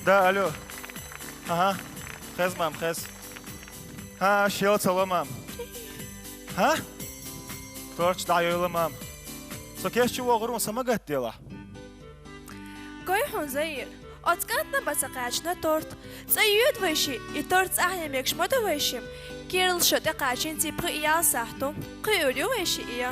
Да, алло. Ага. Хез, мам, хез. Ha, şey alamam. Ha? Torç da yolamam. Sokeş şu vağırım sama gattela. Goy Hunzair. Отскатна басакачна торт. Цаюд выши и торт ахнем якшмота вышим. Кирл шоте качин типы ия сахту. Кыюлю выши ия.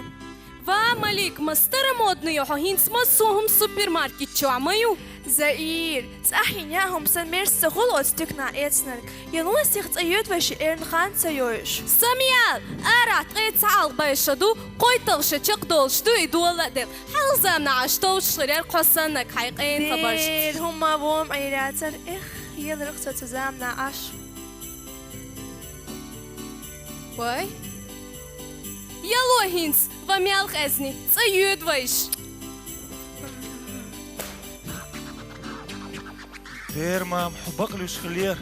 Ва, Малик, мы старомодные, хинц массовым супермаркет чамаю. Заир, цахиняхум санмер сахул отстюкна эцнер. Янусих цаюд выши эрнхан цаюш. Самиал, арат قيتعال بايشدو قويتل شچق دولشدو يدولا دم. حلزمنا عشتو شغير قصنك حيقين خبرش. دير هما بوم عيراتر يلرق تتزامنا عش. Вай. Яло хинц, вамял хезни, цаюд вайш. دير مام حبق لوش خلير.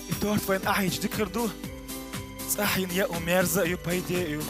التورت وين أحيج ذكردو. صاحين يا أميرزا يو بيدي يو.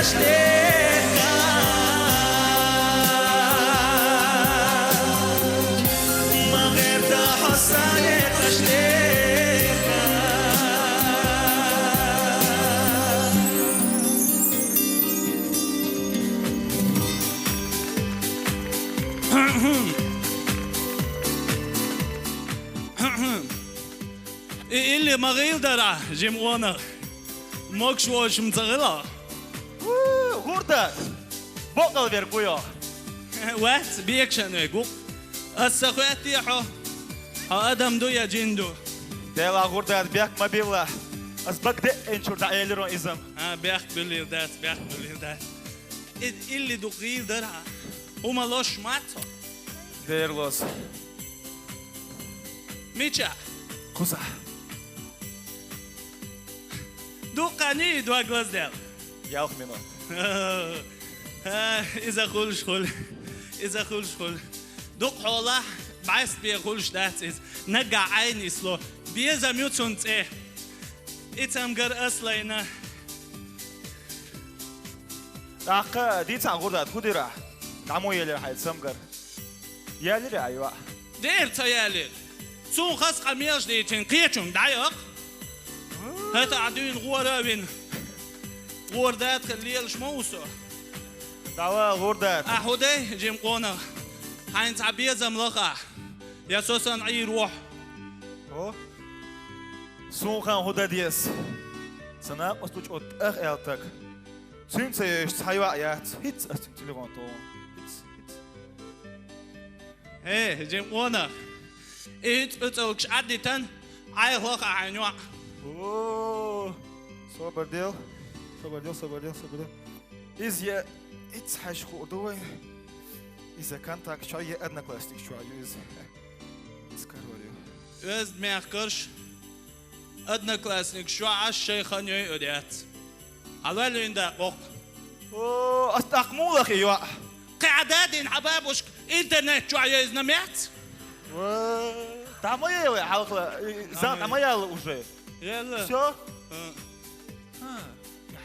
تشتيقا ما غير تحصاني تشتيقا اللي ما غير درع جمعونا ماكش واش متغلا Gurdat. Bokal ver kuyo. وات بيك شنو يقول السخواتي حو آدم دو يا جندو Dela gurdat biak mabilla. Asbak de enchur da eliron izam. بيخ باليردات اللي دو غير درع وما لوش ماتو Derlos. ميتشا Kuza. دو قاني دو أغلاز دل Yauch minut. إذا خول شخول دوق حوله بعيس بيخولش داتس نقع عيني سلو بيزا ميوتسونت إتام غر أصلينا Daqa ditsa gurdat kudira. Namu yeler hayt samgar. Yelir aywa. دير تيالي سون خاص قمياش ديتين قيتشون دايق هتا عدوين غورابين غوردات خليل شموسو Dawa gurdat. أحودي جيم قونا حين تعبيزا ملقا يا سوسن عي روح O. Sunhan huda dies. Sana ostuch ot eltak. Sünse ist haywa yat. Hits as telefon to. Hits. إيه جيم قونا إيت أتوكش عدتن عي لقا عينوا Oh. Sober deel. Is je iets hash goed is a contact شوية أدنى كلاستيك شوية is سكروريو. وز ميخكرش أدنى كلاسنك شو عاش شيخان يؤديات على اللي عندك قوق Oh, أستقمولك أيوة. قعدادين عبابوش إنترنت شو عايز نميت تعمل إيه حلقة زان تعمل إيه уже. يلا Все.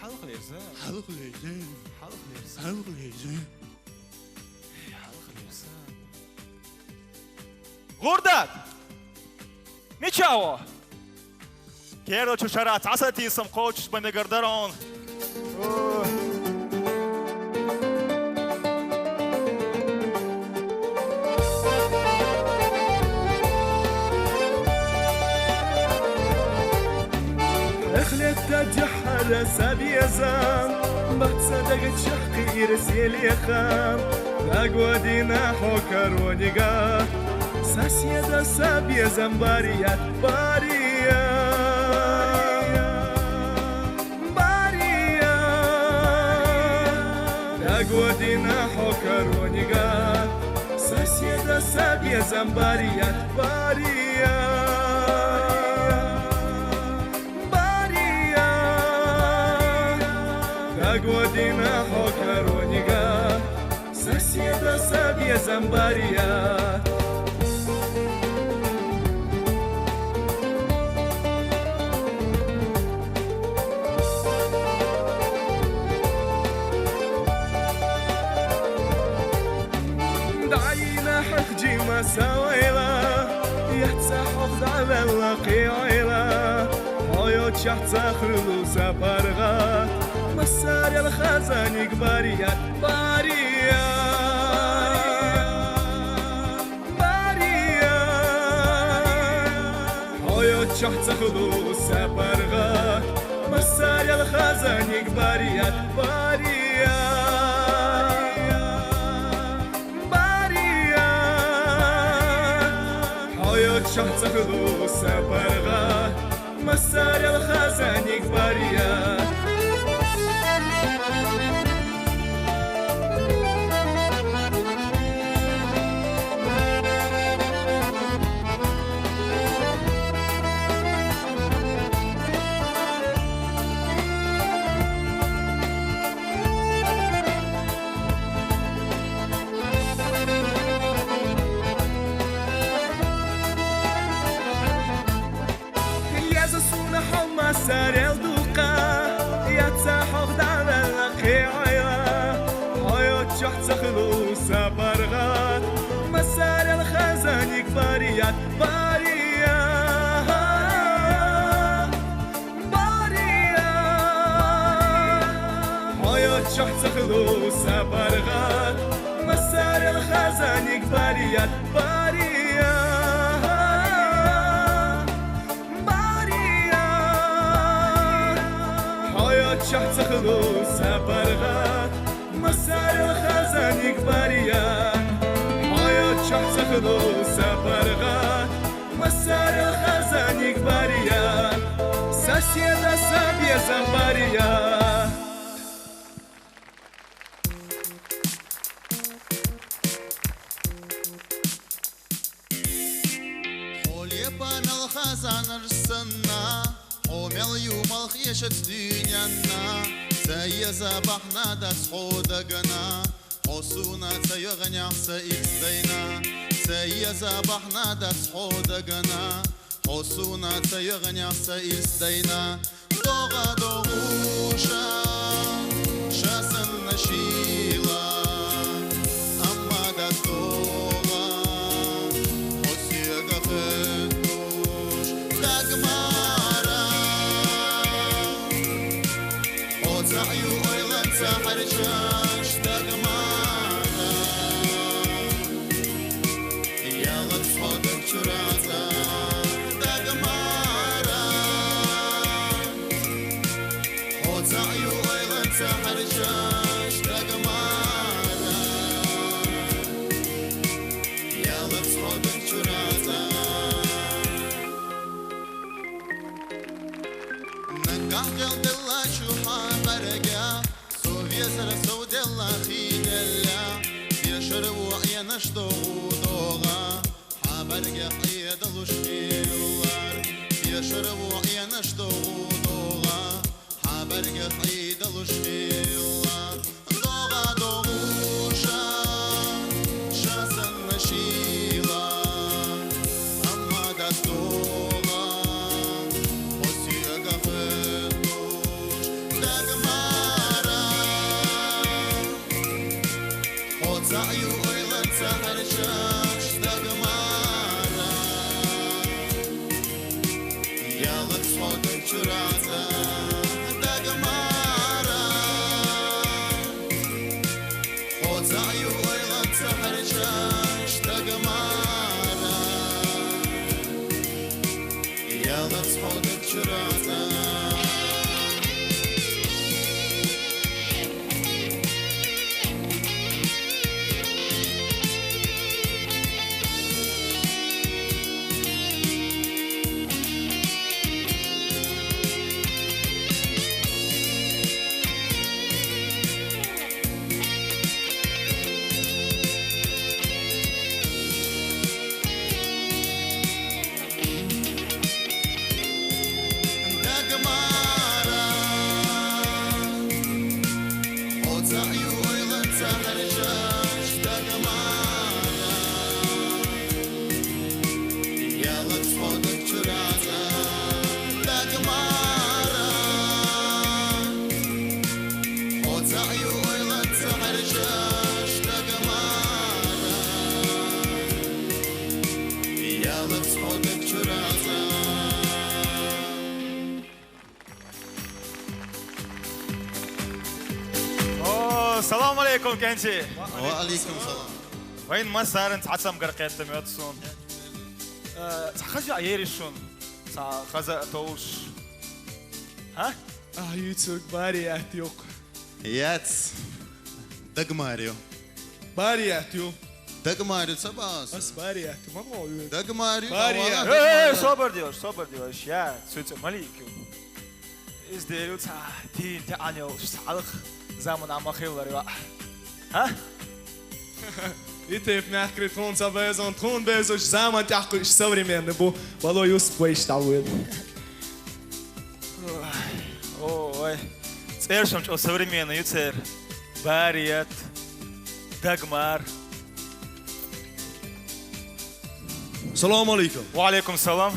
حلقة ليزان. حلق ليزين Gurdat. Ничего. Кero чушарат асати сам коуч по мегардарон. اخلت تجحر سبيزام بتصدق شحقي رسيل يخام اقوى دينا حوكر ونقا ساسيدا سبيزام باريات اقوى دينا حوكر ونقا ساسيدا سبيزام باريات Година хокаронига соседа собе зомбария دعينا حخجي مساويلا يحتسحق دعم القيعيلا حيوت شحت ساخرلو سفرغات مسار الخزاني باريات حيوت شحت ساخرلو سفرغات مسار الخزاني باريات حيوت شحت ساخرلو سفرغات مسار الخزاني باريات مسار الدوقة يتسحق دعم القيع بريات باريا باريا حياة شحت خلوص برغات مسار الخزانيك بريات باريا باريا حياة شحت خلوص برغات مسار الخزانيك بريات حياة شخص خلوص برغات مسار الخزانيك بريات ساسيدا سابيا زمبريات حوليبان الخزان السنة حومل يوم الخيشة دنيانا سيزا بحنا دس حودقنا حسونا سيغني سيكسدينا سيزا بحنا دس حودقنا حسونا سيغني سيكسدينا دوغا دوغوشا شاسن نشيلا أما دس دوغا حسيغا فتوش دقمارا حوزعيو أيضا سحرشاش دقمارا يالك صدق شرازا دقمارا حوزعيو أيضا سحرشاش دقمارا يالك صدق شرازا نقح قلب الله شوحا برقا سوفيسر سود الله خيدلا يشر وعينا شدو دوغا حبرقا قيد الوشكيلار يشر وعينا شدو دوغا حبرقا قيد الوشكيلار دوغا دوغوشا شاسن نشيلا أما داس دوغا وسيقا فتوش دقمارا حوزعيو أيضا سحرشاش دقمارا يالك صوتك شرازا دقمارا حوزعيو أيضا سحرشاش دقمارا يالك صوتك شرازا دقمارا حوزعيو أيضا سحرشاش دقمارا يالك صوتك شرازا دقمارا حوزعيو أيضا سحرشاش دقمارا يالك صوتك شرازا أوه السلام عليكم كنتي وعليكم السلام وين ما صار انت عصام قرقيت تميوتسون خرج عيريشون خزا توش ها يوتيوب بريات يوك ياتس دقماريو بريات يوك دقماريو سباس بس بريات ما بقول دقماريو Barya. ايه صبر diyor ya söz malikim izderu ta tin ta anyo sağlık zaman ama khaylar ya ha يتف نحكي تكون سبازون تكون بازوش زمان تحكي إيش صبري من نبو والله يوسف ويش تعود ой цершамч о современный юцер барият дагмар السلام عليكم وعليكم السلام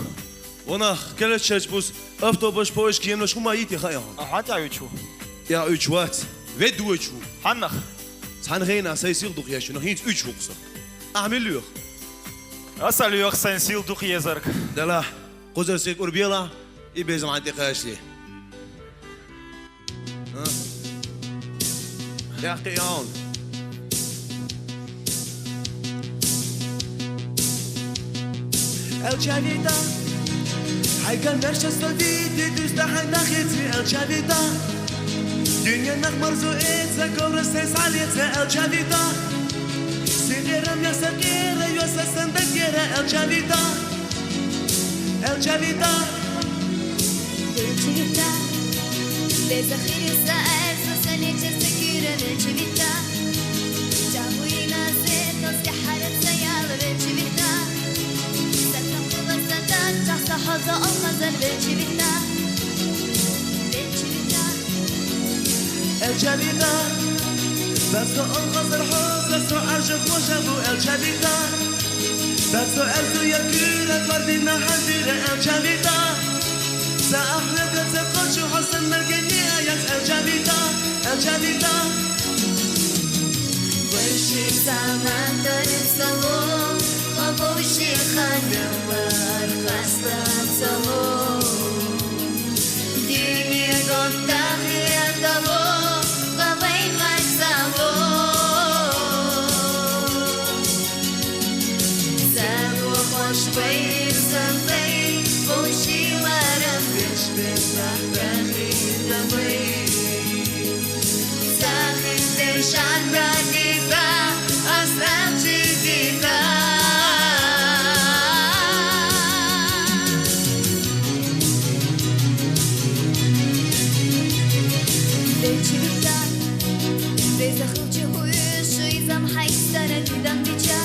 وانا كلت شاش بوس افتو باش بوش كينو شو ما يتي خيا حتى يوتشو يا üçwat ve duçu حنخ sen reyna sayısır duk ya şunu hiç üç vuksa اعمل له أسأل سنسيل دوخ يزرك دلا قزر سيك أوربيلا يبيزم عن تقاشلي يا قيان الجديدة حيكون مرشز جديد دوست حنا خيتي الجديدة دنيا نغمر زوئت زكور السيس عليتها الجديدة سيغيرم يا سكيرة يوسا سندكيرة الجديدة الجديدة الجديدة بزخير السائر سسني تسكيرة الجديدة جابوينا زيت نصي حالة سيالة الجديدة ستنقل السندات تحت حظ الخزن الجديدة الجديدة بس الخزر حوز سو عجب وشبو الجديدة بس أرزو يكيرة وردنا حذيرة الجديدة سأحلق تقوش حسن مرقنية يس الجديدة الجديدة وشي زمان درسلو وبوشي خنوار خستمتلو ديني قمتاخي أدلو وبين غزلو سالو خوش بير سنبي بوشي ورم بشبه بخي دمي ساخن درشان رديفة أسلام جديدة بجديدة بزخل جهوش إذا محيسرة دم بجا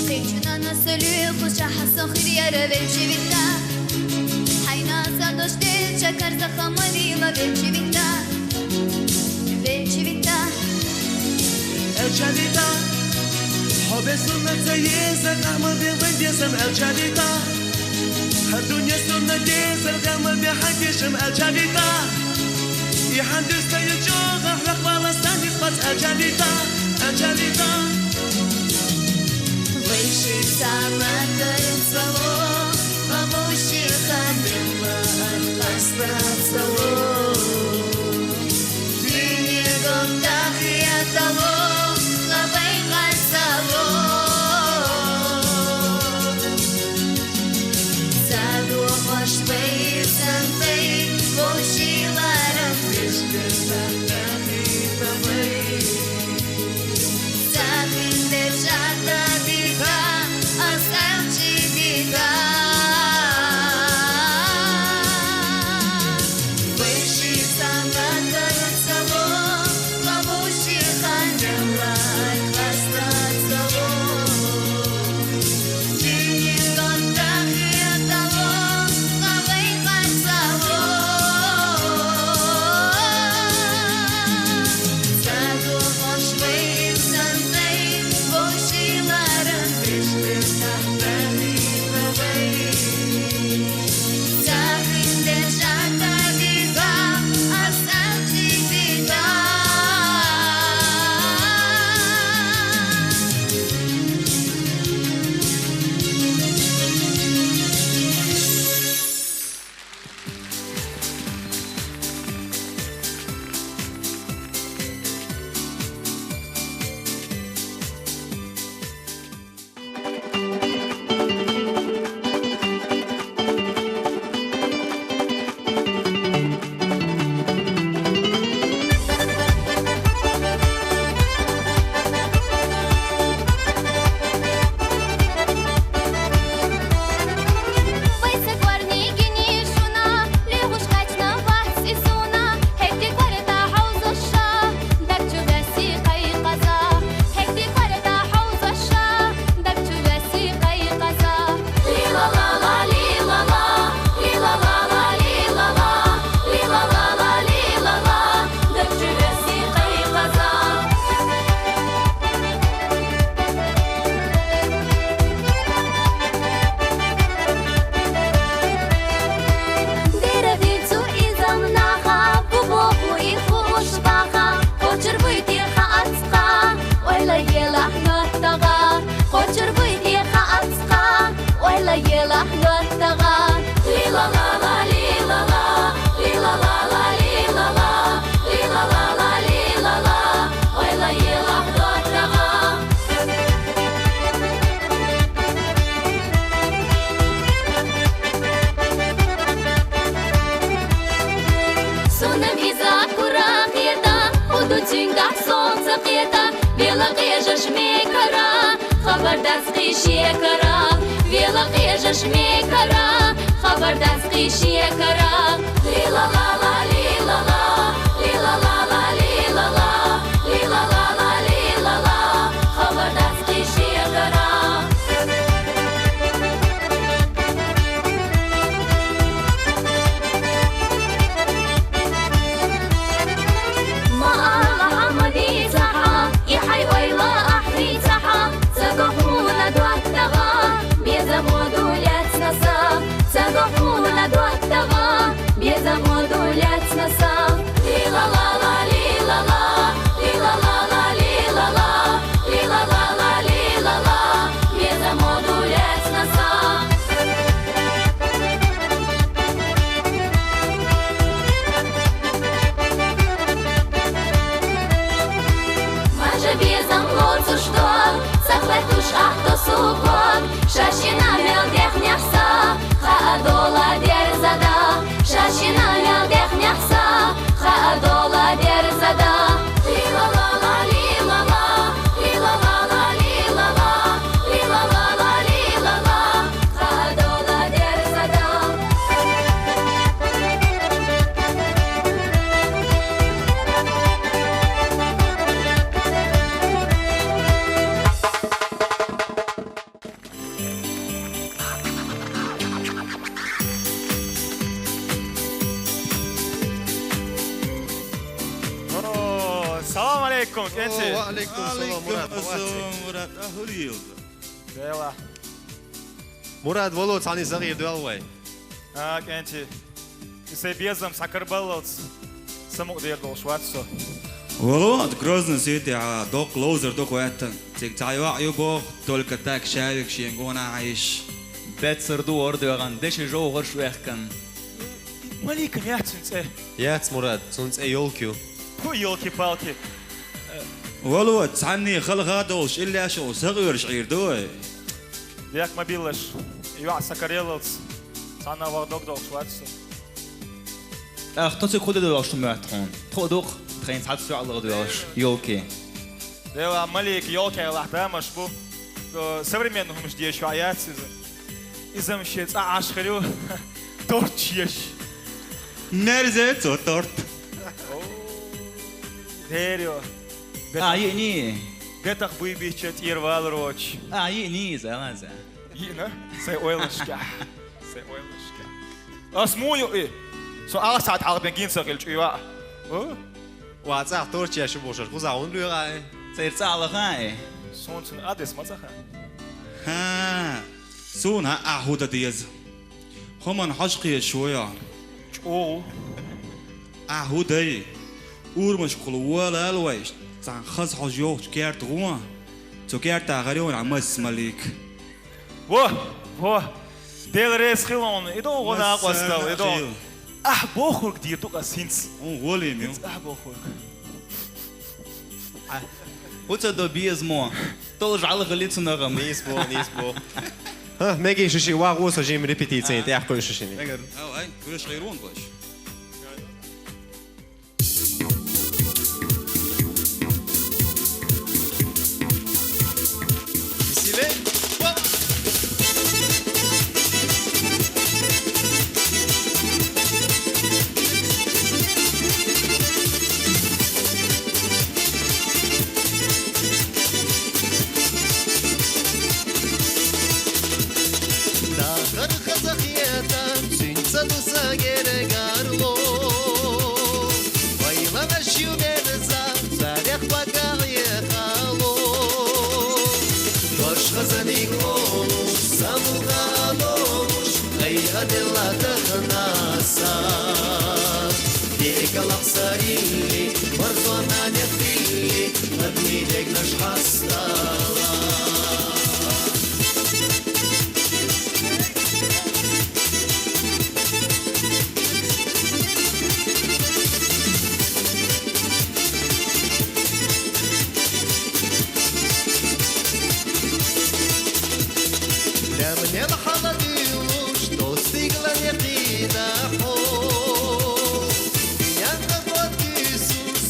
قيجنا نسلو خوش حسن خيريارة بجديدة حينا زادوشتي شكر زخماني ما بجديدة الجديدة حب سنة يزن أحمد بن يزن الجديدة الدنيا سنة يزن غمر بحكيشم الجديدة يحندس تيجوغ أحلق بالستان يقبط الجديدة الجديدة ويشي سامن درسلو وبوشي خانم والقصد سلو ديني قم داخية دلو لبين غزلو زادو خوش بير سنبي بوشي لارم بشبه بخي دمي ساخن درجات ديفا أسلام جديدة بسقيتا بيلقي جشمي كرا خبر دسقي شيكرا بيلقي جشمي كرا خبر دسقي شيكرا ليلا لا لا ليلا لا ليلا لا لا ليلا لا ليلا لا لا ليلا لا خبر دسقي شيكرا Шашина мелдех няхса, хаадола дерзада. Шашина мелдех няхса, хаадола дерзада. Лила ла ла лила ла, лила ла ла лила ла, лила ла ла лила ла, хаадола дерзада. Salam aleykum, gençler. وعليكم السلام مراد مراد أهولي Bela. مراد والله تعني صغير دوالوي Gençler. İse bezam sakırballıç. Samuk derdi şvatso. والله Грозный сيتي دوق لوزر دوق وقتا تيك تعيوا عيوبو только так شارك شينغونا عايش بيت سردو وردو غندش جو غرش ويخكن Маликом яцинце. يات مراد سونس اي يولكيو Hu yolki-palki. والله تعني خلق هادوش إلا شو صغير شعير دوي Yak mobillaş. Yuva sakarellıç. Sana vardok dok şvatso. اختصي خود دو واشتو معتون تخدوق تخين ساعات سوى على غدو واش يوكي Bela Malik yolki Allah'tamaş bu. Современных муждей еще аяцизм. Изамщец ашхарю. Торчеш. نرزة تورت Дерево. يقني Бетах быбичет ирвал роч. يقني زغازة Yine. Say oylışka. Say oylışka. Asmuyu i. So alles hat halt ben ginsa gilch yuva. واتسع تورتشيا شو بوشر خوزا عون لغاي سير ساعة غاي Sonsun ades mazaha. ها سونا أهودا ديز همان حشقي شوية O. أهودي أورمش قلوة الويش تان خز حجيوش كيرت غوا تو كيرت غريون عمس مليك Во. Del res khilon. Ido gona qastal. Ido. Ah bokhurk dir tu qasins. غولي ميو Ah bokhurk. وتا دو بيز مو طولج على غليت نغم نيسبو ها ماجي شي واغو سجيم ريبيتيتسين تاع كل شيء أو أي كلش غيرون باش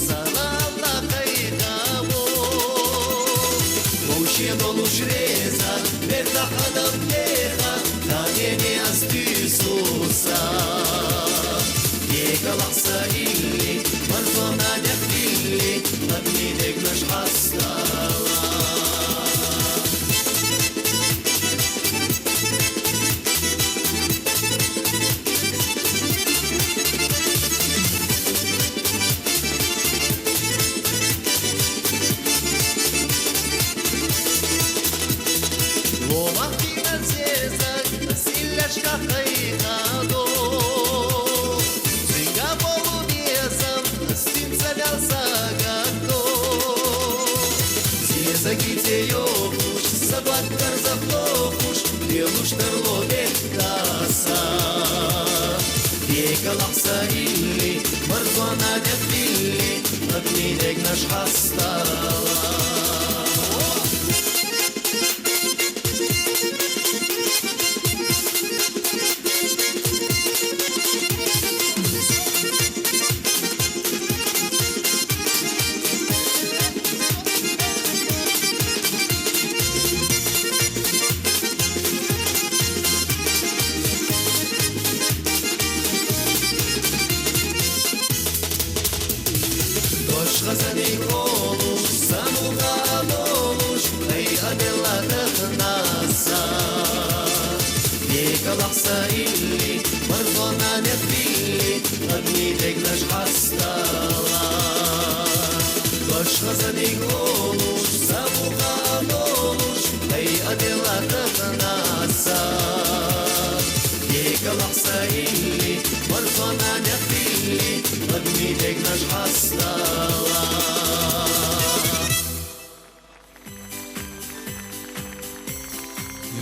Salam la khay Галсагато Зезагитеёвуш Сабат карзафлохуш Белуштарлове каса Бекалахса илли Марзона нефилли Админег наш хастала غزني قولوش ساموغا لولوش أي أدلة تغناسا بيك لحظة إلي مرضونا نفيلي أبني دقناش حستالا دوش غزني قولوش ساموغا لولوش أي أدلة تغناسا بيك لحظة إلي مرضونا نفيلي أبني دقناش حستالا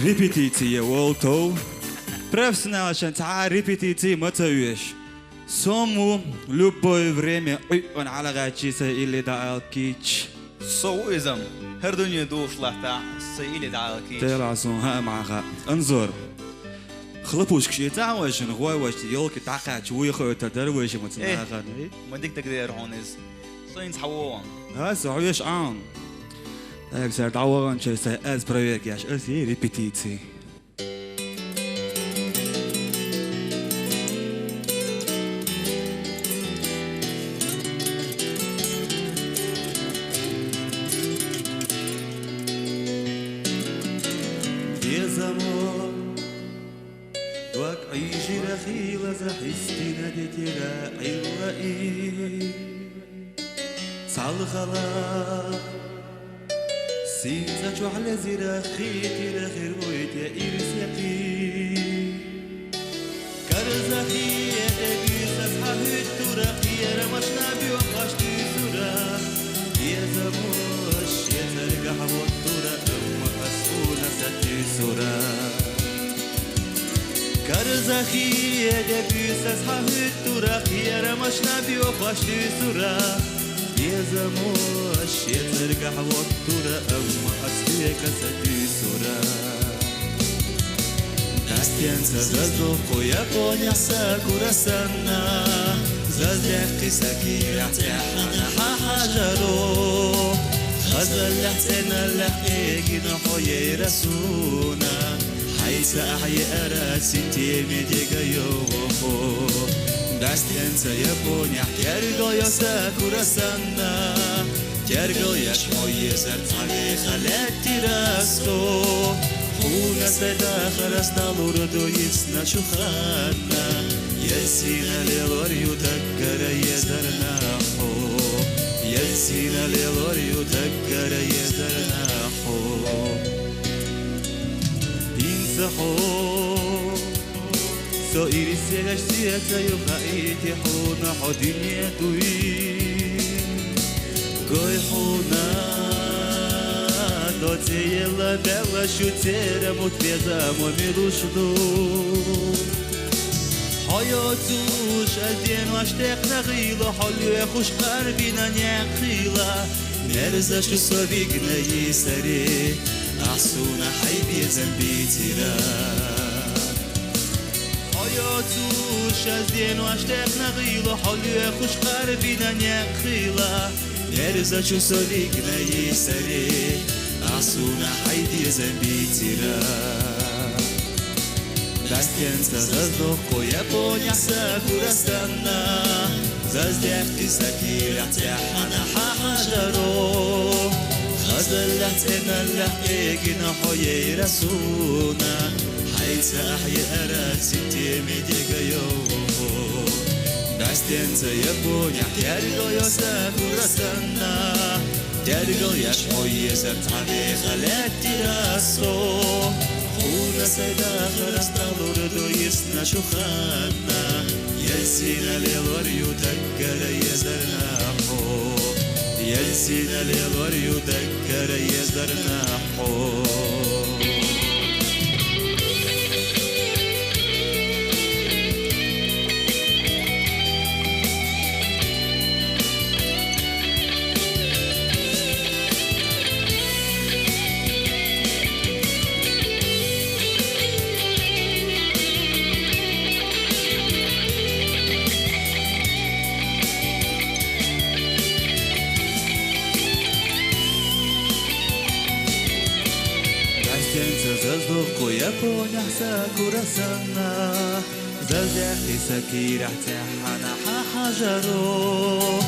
Репетиция волтов. Профессионал шанта репетиции мотовеш. Сому любое время он على غاتشيسة اللي دعال كيتش. صو إزم هردني دوش لحتا سيلي دعالكي تلعسون ها معها انظر. خلبوش كشي تعوش نغوي وش يلك تعقع ويخو تدروش متناغن. ما ديك تقدر هونز صين تحوون. ها سعيش عام. أكثر تعوّن شيء سأز بريك ياش أزي ريبيتيتي. يا زمان دوك عيش رخيلة زحستنا دتيرا عيوائي صالخلا سيزا على زراخيتي لخير ويتي إرسقي كرزقي يدبيس أصحاب الترقي رمشنا بوقشتي سورة يا زموش يا ترقح والترى أما أسفونا ستي سورة كرزقي يدبيس أصحاب الترقي رمشنا بوقشتي سورة يا زموش يا ترقح والترى أما أسفيك ستي سورة Настен зазоку я понялся курасана Зазряхки сакирят яхана хахажаро Хазаллят эналлахеги нахоей расуна Хайса ахи араси теми дега йохо Настен я понял тергояса курасана Тергояш мое сердце халети расто Хуна среда харастал уроду ясна шухана Ясина лелорью таккара езарнахо Ясина лелорью таккара езарнахо Инсахо Со ирисегаш сиета юхаити хуна ходинья туи Гой хуна Доцеяла бела шутера мутвеза мамилушду حياتوش الدين واشتاق نغيلة حلوة خوش قربنا نعقيلة نرزش صبيقنا يسري أحسونا حيبي زنبي ترا حياتوش الدين واشتاق نغيلة حلوة خوش قربنا نعقيلة نرزش صبيقنا يسري أحسونا حيبي زنبي ترا Дастенца заздоху я понялся курасана Заздяхки сакирят яхана хахажаро Хазаллят эналлах эгина хоей расуна Хайца ахи араси теми дегайо Дастенца я понял тергояса курасана Тергояш хоей зартхави халети расо Хуна сайда харастал уроду ясна шухана Ясина лелорью таккара езарнахо يلسينا لغر يذكر يزرنا حور يبونح ساكورسنا زلزحي سكير احتحنا حجرو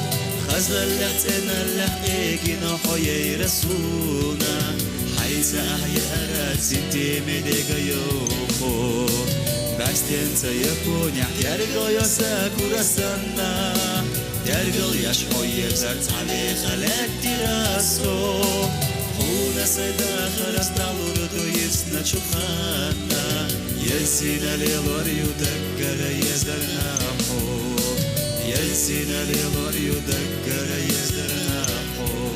خزلت انا لحقيقنا حيي رسونا حيث احيا راسنتي مدق يوخو باستين سيبونح يرقل يساكورسنا يرقل يشحوي بزرت علي خلق دراسو هونا سيدا خرسنا لوردو يسنا شخانا يلسينا ليلور يدقر يزرنا حو يلسينا ليلور يدقر يزرنا حو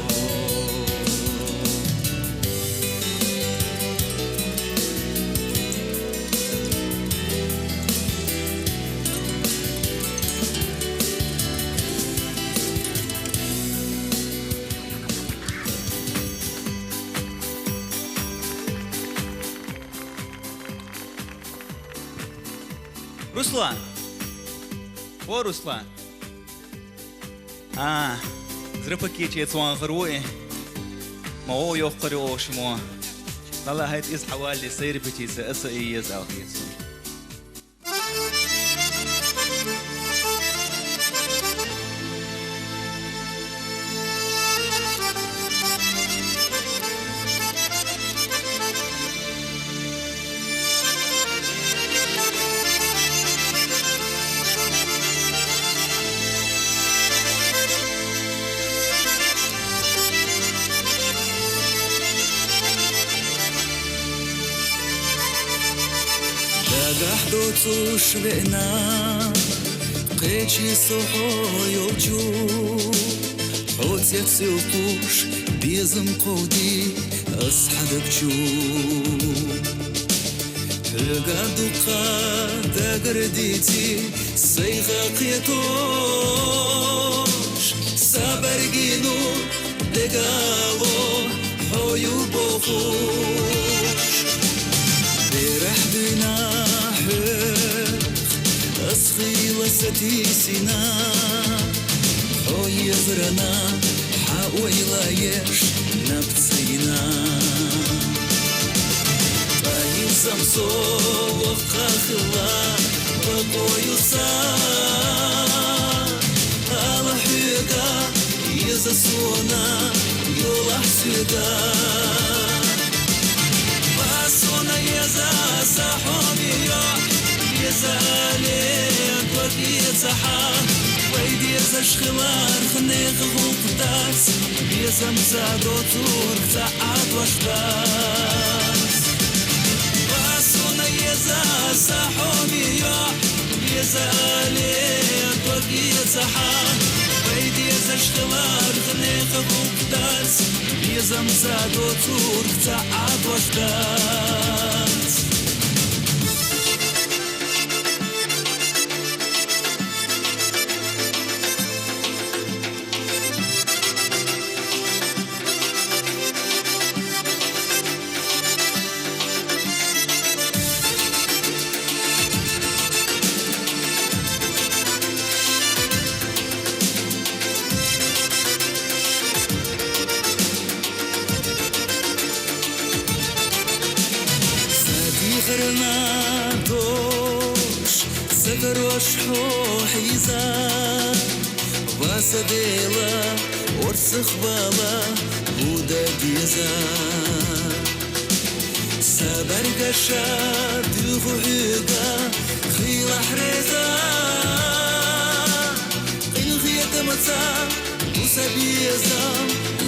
Руслан! О, Руслан! زربكيت يتوان غروي ما هو يفقر شمو والله هيت إز حوالي سير بتي سأسئي يزعو يتسون قحدوتو شبئنا قيتشي صحو يوجو حوت يتسوقوش بيزم قودي أصحابك جو القادو قاد قرديتي سيغا قيتوش سابرقينو دقالو حويو بوخوش برحبنا أصغي وستيسنا حو يزرنا حاوي لا يش نبتسينا طايب سمسو وفقا خلا وقوي صار على حيقا يزسونا يولح سيقا واسونا يزا سحومي يزالين وكي صحاب ويدي يزش خمار خنيخ غوقداس يزم زادو تورك تعاد وشداس واسونا يزا سحومي يزالين وكي صحاب ويدي يزش خمار خنيخ غوقداس يزم زادو تورك تعاد وشداس حيزا واسديلا ورسخ بالا بودا ديزا سابر قشار ديخو حيقا خيل حريزا قيل خيط متا وسبيزا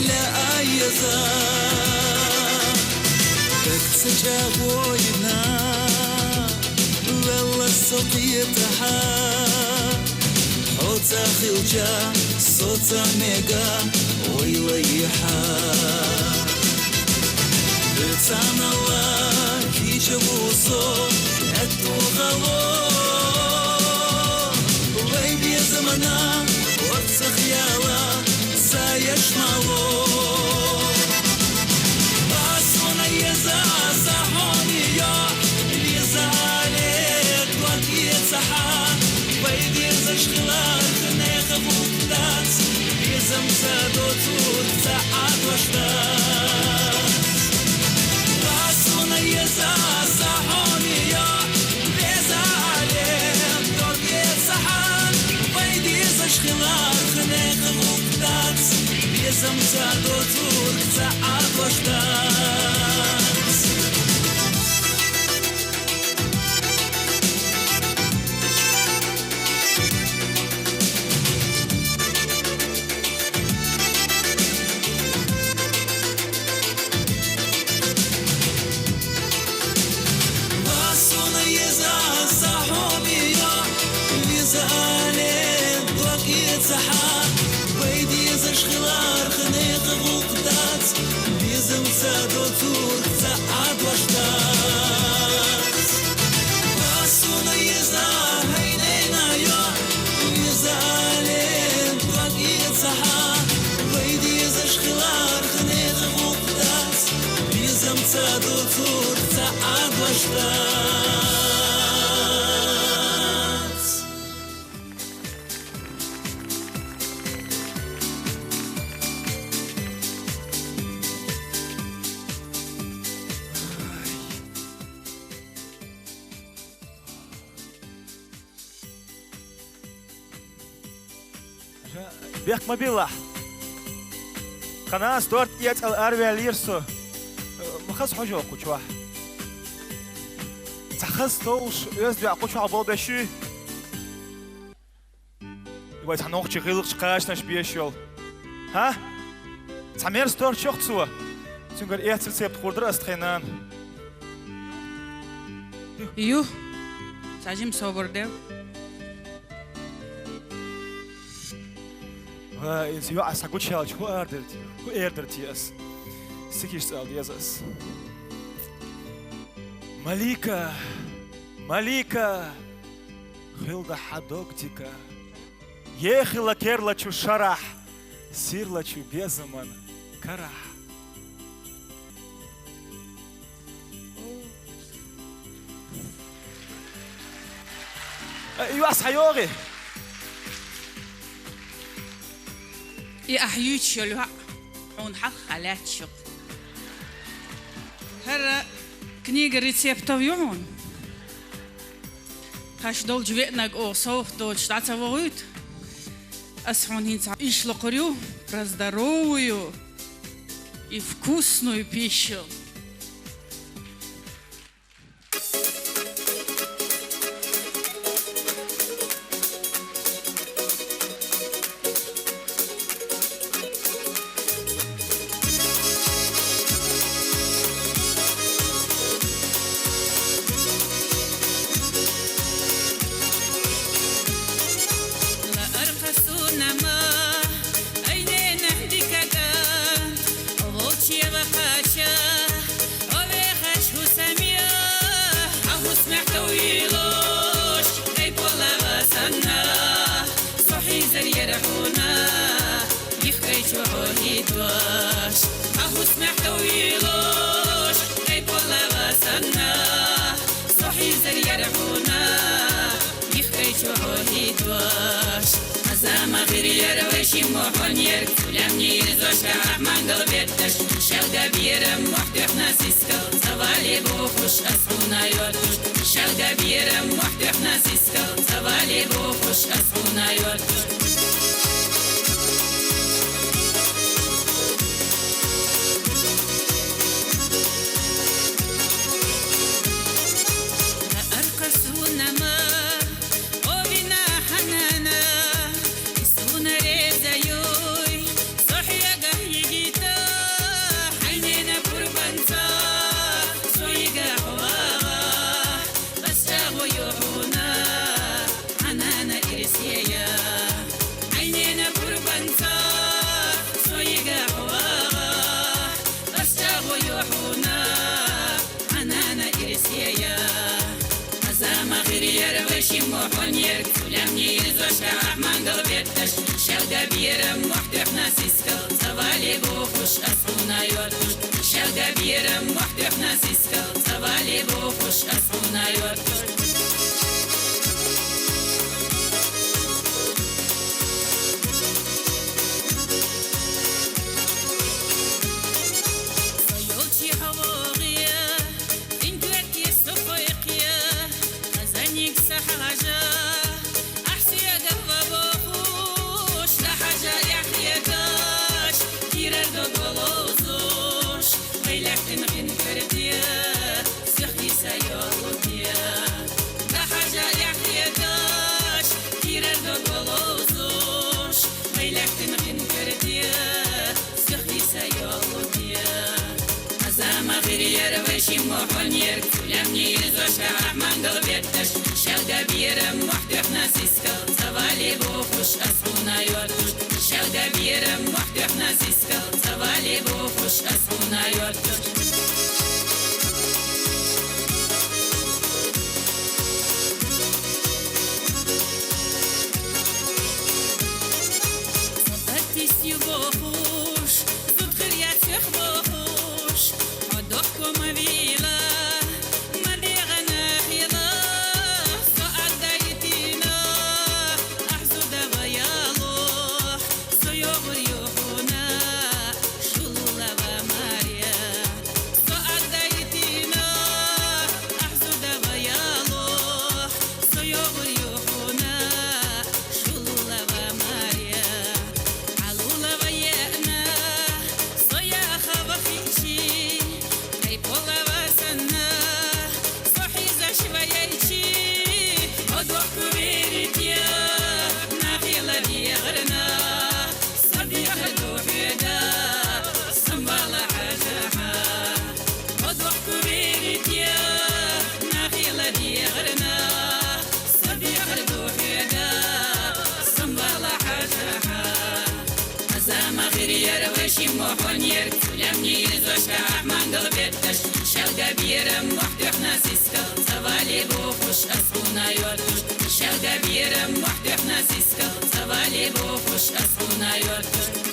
لا آيزا بكت جاغوينا والله السقيتها صوتا خلجا صوتا ميقا ويليحا بتان الله كي جابو صوت أدو غلو ويبي زمنا وقت خيالا سايش مالو باسونا يزا صحوني يا اليزا عليك وكي يتسحا ويدي زش خلال خنيخ بوكتات يزا مسادو تور ساعات وشتات باسونا يزا صحوني يا اليزا عليك وكي يتسحا ويدي زش خلال خنيخ بوكتات يزا مسادو تور ساعات وشتات بيك مبيلا قناص دورت يت الأربع ليرسو مخص حجو قوشوا تخص توش يزبع قوشوا عبال بشي يبقى تنوخ تغيلق قاشناش بيشول ها تعمير ستور شوخ تسوا تنقر ايه تلسيب تقودر استخينان يو ساجم صبر ديو انت يو عسا قد شالج هو اردرتي اس سكيش سأل يزاس مليكة خلدا حدوكتيكا يخلا كيرلا چو شرح سيرلا چو بيزمن كرح يو عسا يوغي يا أحيوت شلوا حون حق على شق هلا كنيجة ريسيبتو يومون خاش دول جويتنا أو صوف دول شتاتا وغوت أسحون هنسا إيش لقريو раздаровую и вкусную пищу. محونير تلمني زوجة منقل بيتش شلقة بيرم محتحنا سيسكل تبالي بوخش أسحونا يوتش شلقة بيرم محتحنا سيسكل تبالي بوخش أسحونا يوتش محونير تلمني زوجة منقل بيتش شلقة بيرم محتحنا سيسكل تبالي بوخش أسحونا يوتش شلقة بيرم محتحنا سيسكل تبالي بوخش أسحونا يوتش صدقتي سيبوخوش زود غريات يخبوخوش عدوكم مبيلا محونير تلمني زوجة منقل بيتش شلقة بيرم محتحنا سيسكل تبالي بوخش أسحونا يوتش شلقة بيرم محتحنا سيسكل تبالي بوخش أسحونا يوتش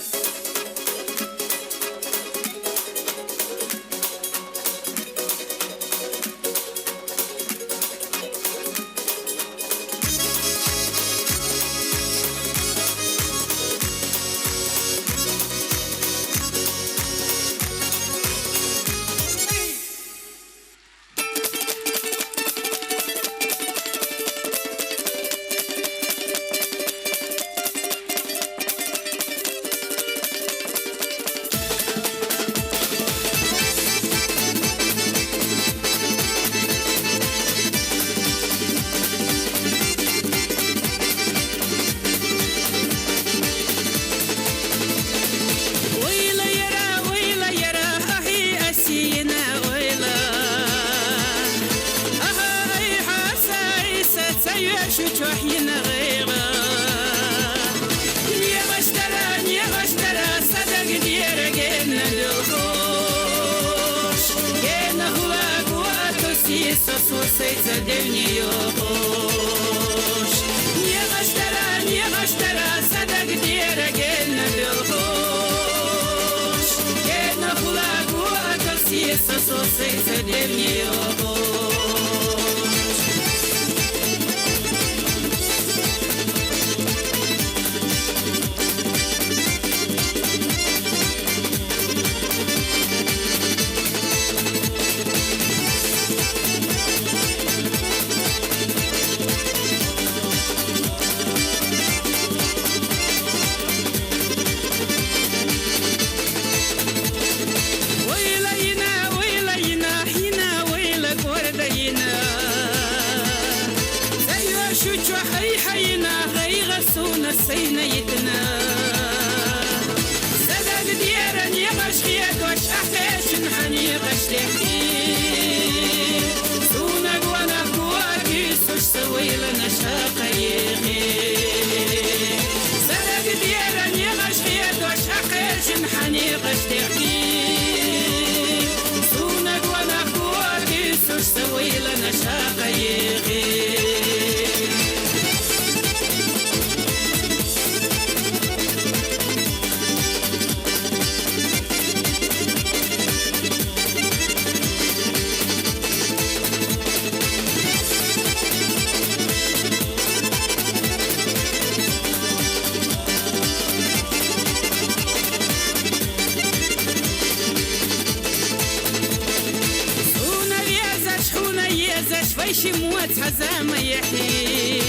ويش موت حزام يحيي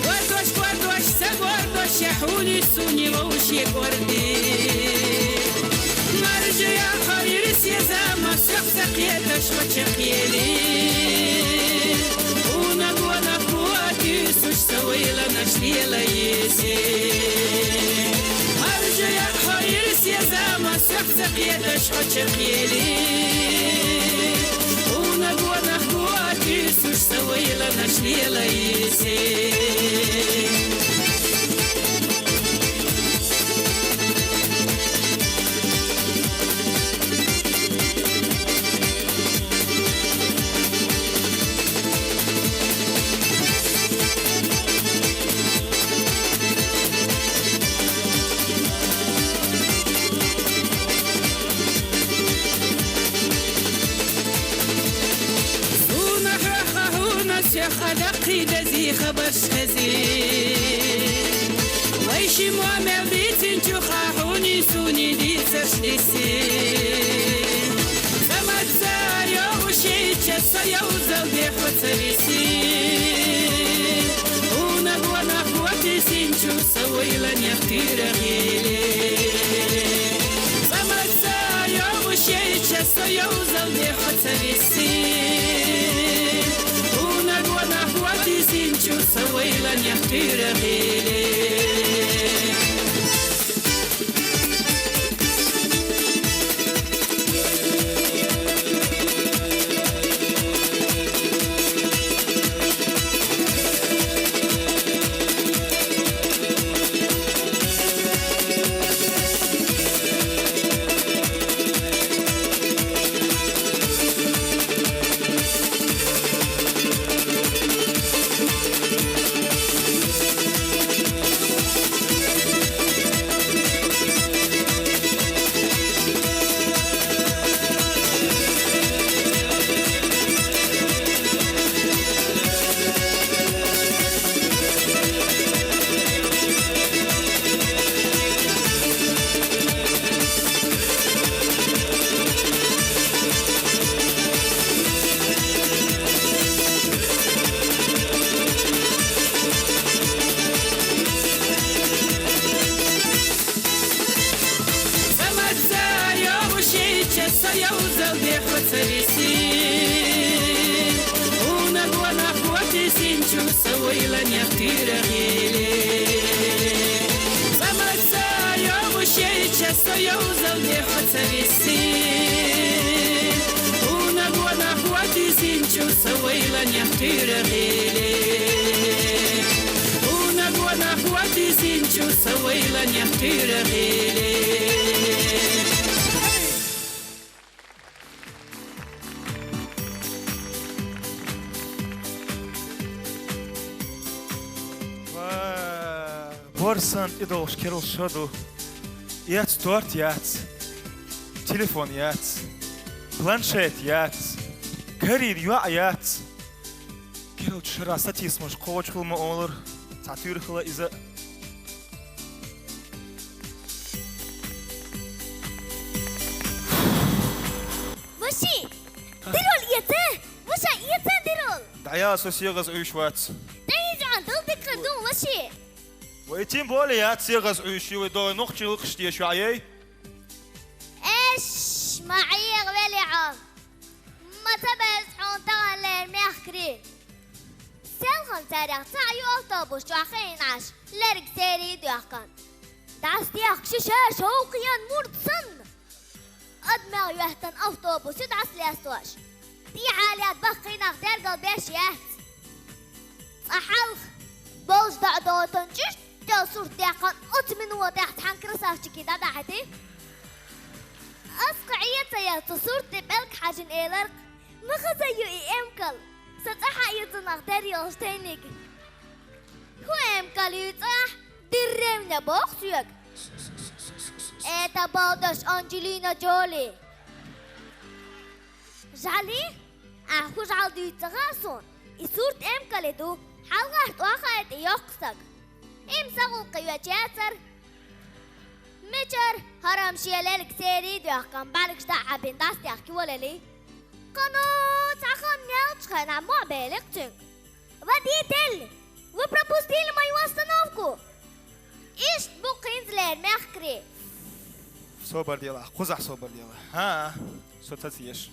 وردوش سقوردوش يحوني سوني ووشي قوردي مرجع يا خير سيزام سقسق يدش وشقيلي ونقوى قواتي سوش سويلة نشليلة يسي مرجع يا خير سيزام سقسق يدش وشقيلي ونقوى قواتي سوش سويلة نشليلة يسي خلقي دزي خبرش خزي ويشي موامع بيتين تخاحوني سوني دي سشلسي زمت زاريا وشي تشسيا وزلدي حوتريسي ونقوى نخوتي سينشو سويلن يختير غيلي زمت زاريا وشي تشسيا وزلدي حوتريسي سينشو سويلا يختير غيلي Borsan idols kerel şadu. Yats tort yats. Telefon yats. Planşet yats. Karir yuva yats. Kerel şırasa tismoş kovaç kılma olur. Satür kıla iza. Vashi! Dirol yete! Vasha yete dirol! Daya sosiyagaz uyuşvats. Dayıcan dıldık kırdın Vashi! ويتين بولي يا تسيغز عيشي ودوي نقشي لقشتي شو عيي ايش معي غبالي عام ما تبس حون تغلل ميخكري سيلخن تاريخ تعيو اوتوبوس جواخين عش لرق سيري دوخكن داستي اخششا شوقيا مرتصن ادمغ يهتن اوتوبوس يدعس ليستوش دي عاليات بخين اغدار قلبيش يهت صحلخ بوش دعدوتن جشت جاسور داقن أتمن وضعت حنكرساف كده دعتي أسقعية يا تصور تبالك حاجن إيلرق مخزيو إيمكل ستحا يتنق داريوش تينيك هو إيمكل يتح درمنا بوخسيوك إيتا بالدش أنجلينا جولي جالي أخوش عالدو يتغاسون إسورت إيمكل يدو حلقات واخايت يوقسك امسقوا قيوتياتر مجر هرم شيالك سيري ديوخكم بالكش دعا بين داستي أخكي ولا لي قناة عخان نيلش خنا مو بالك تنك ودي تل وبروبوستيل ما يوصنوفكو إيش بوقين زلين مخكري صبر ديلا قزح صبر ديلا ها ستتيش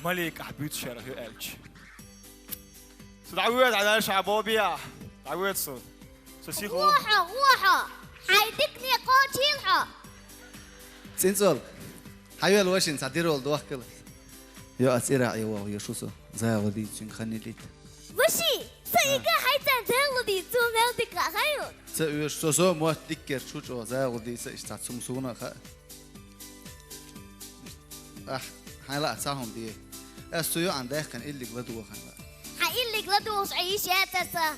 ملك أحبيت شرح ألج سدعوت على شعبوبيا دعوت صوت سسيخو روحا حيدكني قاتلها سينسول حيوال واشين سعديرو الدواخ كله يا أسئلة أيوة يا شوسو زي ودي تشين خني ليت وشي سيجا حيتان تغلدي توملتك خير سأيش سوسو ما تذكر شو جو زي ودي سإيش تعصم سونا خا حيلا أتساهم دي السيو عندك كان إللي قلدوا خا حقيل لك لدوش عيش يا تسا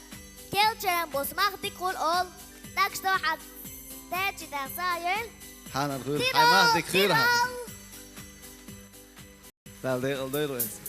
كل شرم بوس ماخدي كل أول تاكشتو حد تاجي تسايل حانا الخير حي ما هديك خيرها لا الدي رئيس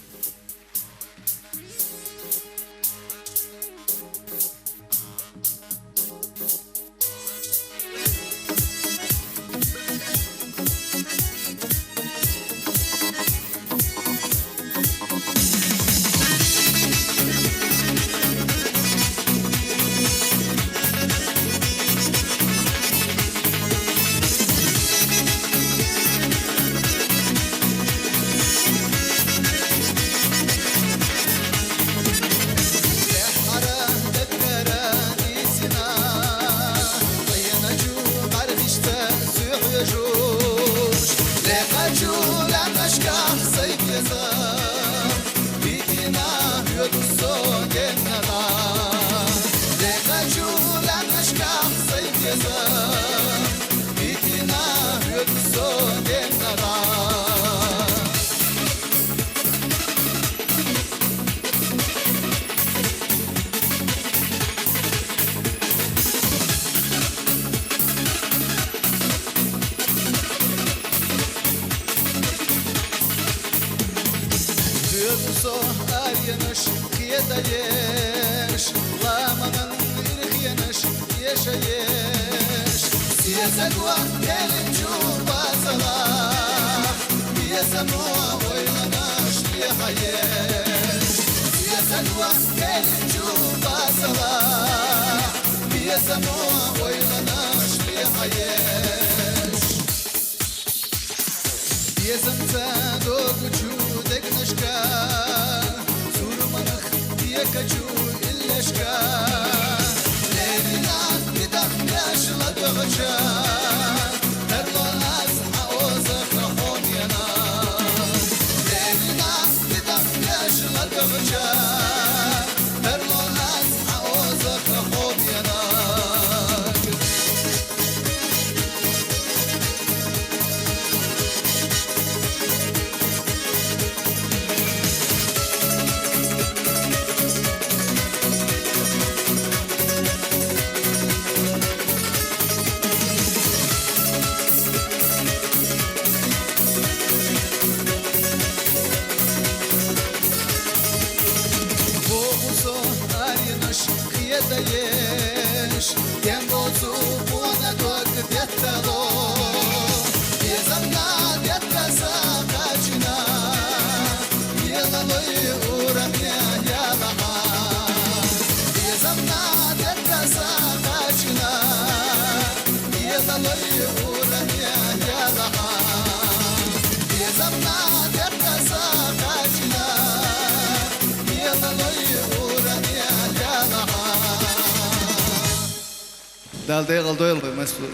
دال دي غلطويل مسؤول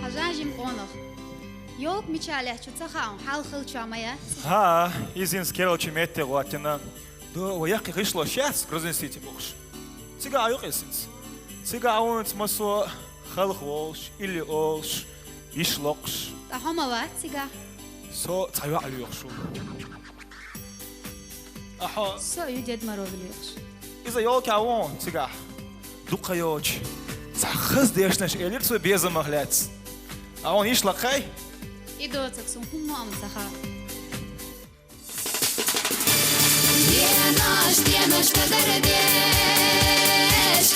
حجاجم قونخ يوك ميشالح شو تخاون حال خل شامية ها изин скерал чимете латина до вояки вышло сейчас грозен сити бухш цига аюқесинс цига аунц масо халх волш или олш ишлоқш تحموا تيجا со цайва алиоқшу аха سو يجد مرو بليش إذا يوك عون цига دقيوش سخز ديشنش элирцу безамахляц а он ишлақай идоцак сум хумам саха Денаш кадардеш,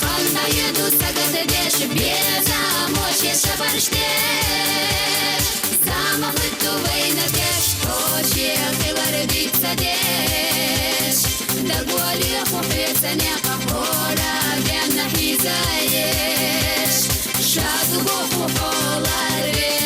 ханда еду сагадеш, беза мощь شبرشتش زعما خدتو بينكش خوشي خبر بيك سدش دقوالي خوحي سنيقة حولا جانا حيزايش شادو بوحو حولا ريش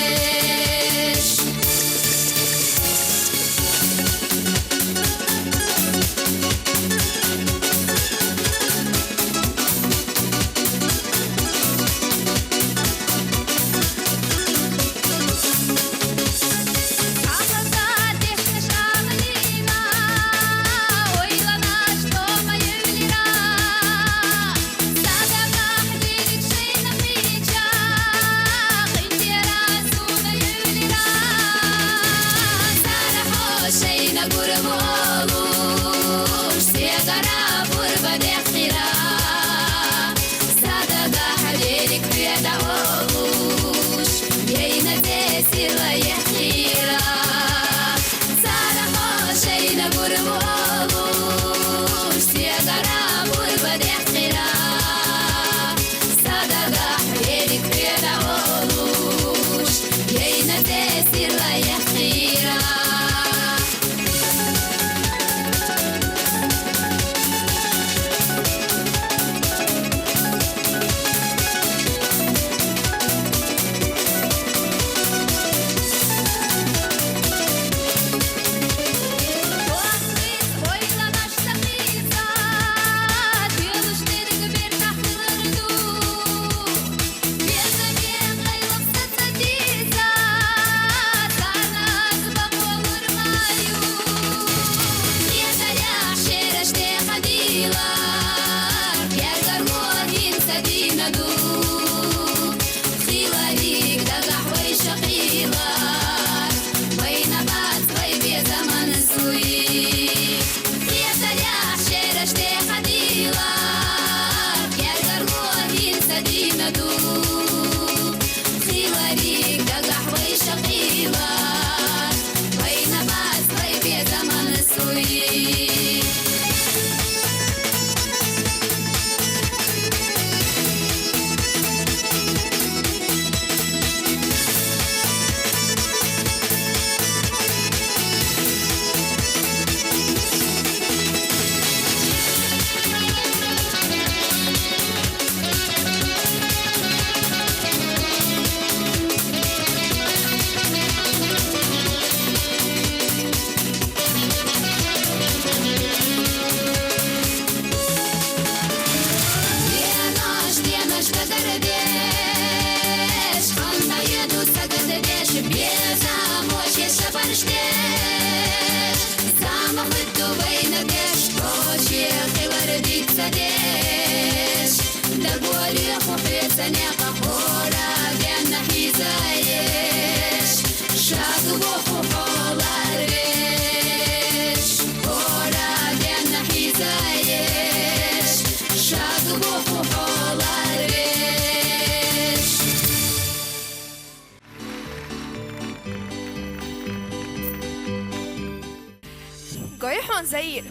Goyhon Zair,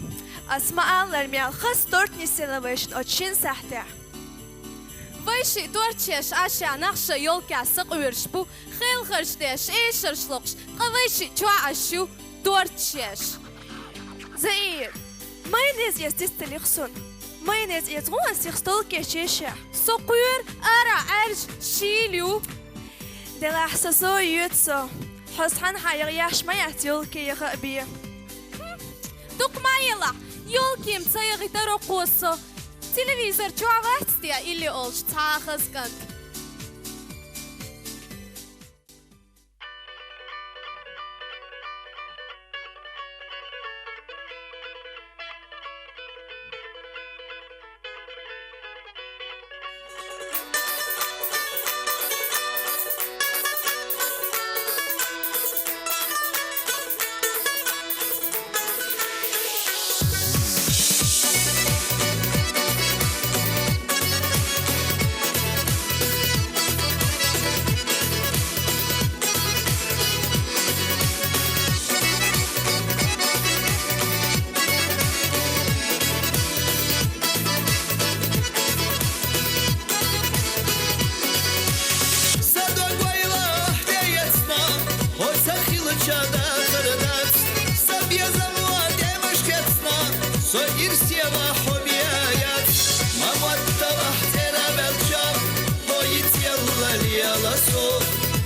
asma'anlar miyal khas 4 celebration очень сахтя. Вайши дорчеш аша нахша ёлка сык үршпу хилхырштеш эшершлокш кавайши чуа ашу дорчеш. Zair, майонез естественно лихсон. Майонез езгуан сихстол кешеша. Сокур ара арж шилю. Дела хсасо ютсо. Хосхан хайр яшма ятёлки яхаби. Докмайла ёлким цаягитаро косо. Телевизор чуавастия или олш цахаскант.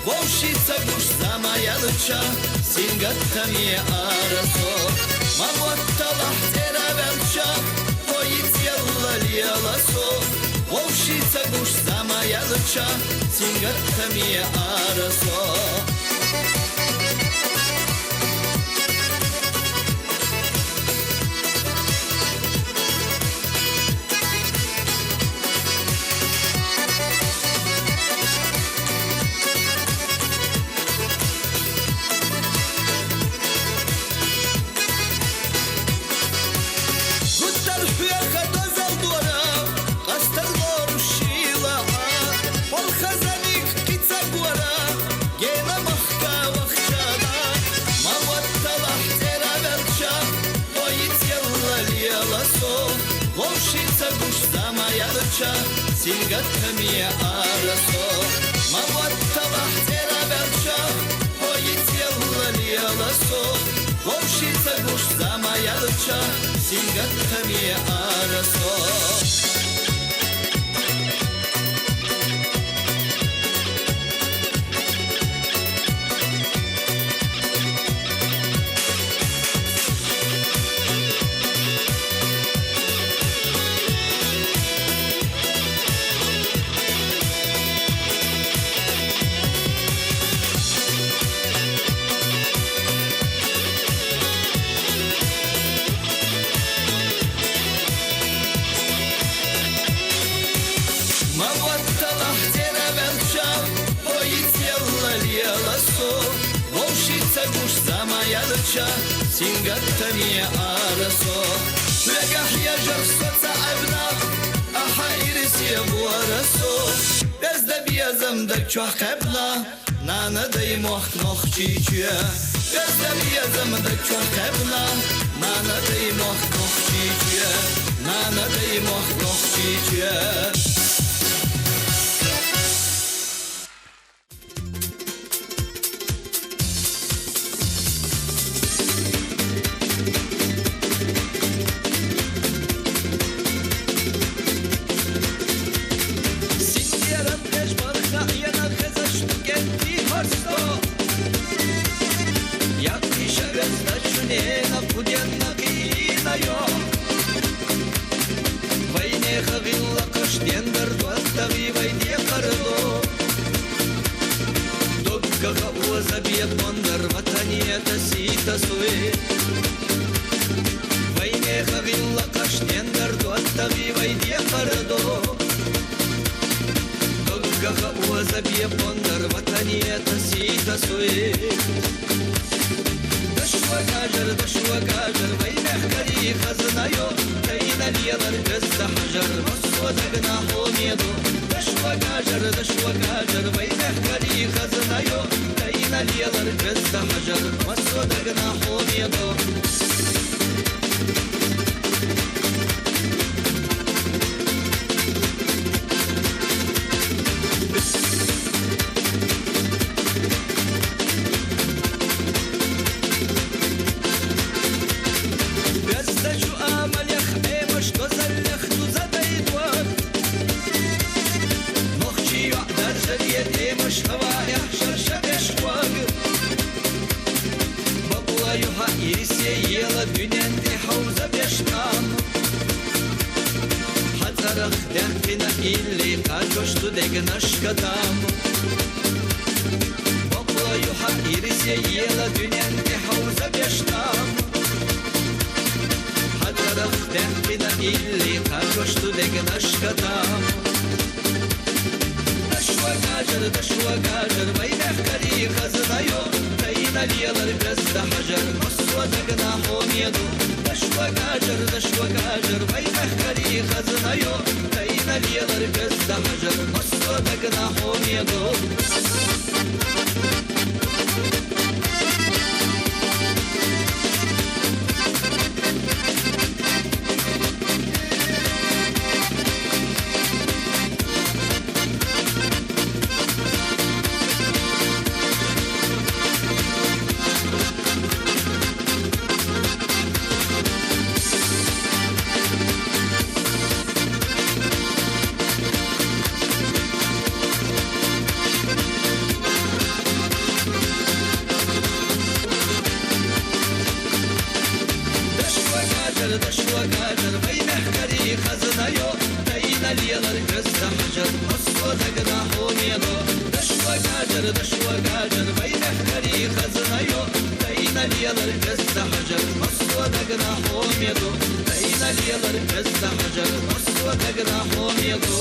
Вовшица гуш замаялыча Сингаттами арасо Мамуатталах терабелча Поиц яллалияласо Вовшица гуш замаялыча Сингаттами арасо Сингаттами арасо Мамуатталах терабелча Поиц яллалияласо Вовшица гуш замаялыча Сингаттами арасо Сингаттами арасо Легах яжар соца абна Аха ирис ябуарасо Безда биязам дак чуах кабна Нана дай мох нох чичуя Безда биязам дак чуах кабна Нана дай мох нох чичуя Нана дай мох нох чичуя gözde hacer Moskva gınahım yado Dışva gacer Beynekleri kazına yok Beyneliyalar gözde hacer Moskva gınahım yado Beyneliyalar gözde hacer Moskva gınahım yado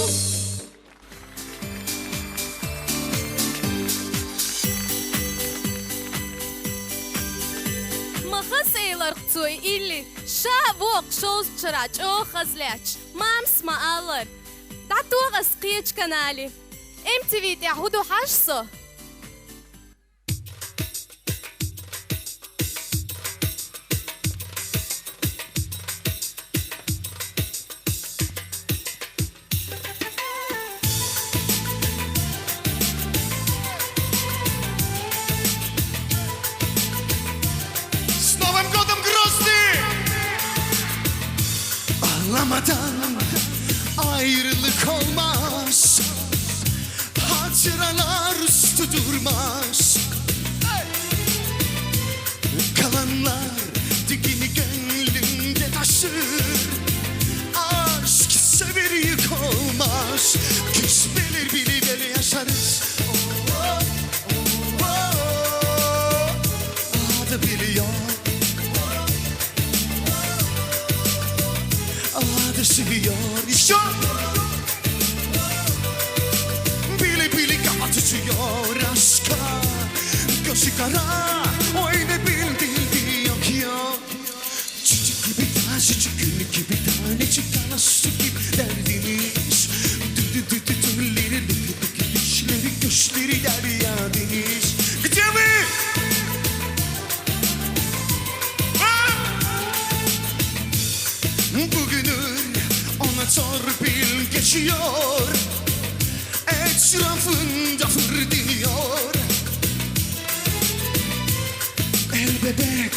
Mahaseylar qtsoy illi Şavuq şoz çıraç o khazlaç Mams maalır Datuğ asqiyaç kanali MTV ta'hudu haşso Ağlamadan ayrılık olmaz Hatıralar üstü durmaz Kalanlar dikini gönlümde taşır Aşk sever yük olmaz Küs bilir bile yaşarız Adı biliyor Adı seviyor İşte Bili kafa tutuyor aşka Gözü kara Oyna bildiği yok yok Çocuk gibi taşıcı gül gibi tanecik Kana su gibi derdiniz Dülleri dişleri göçleri derya deniz Gidiyor mu? Bugünü ona torpil geçiyor Etrafında fır diniyor El bebek,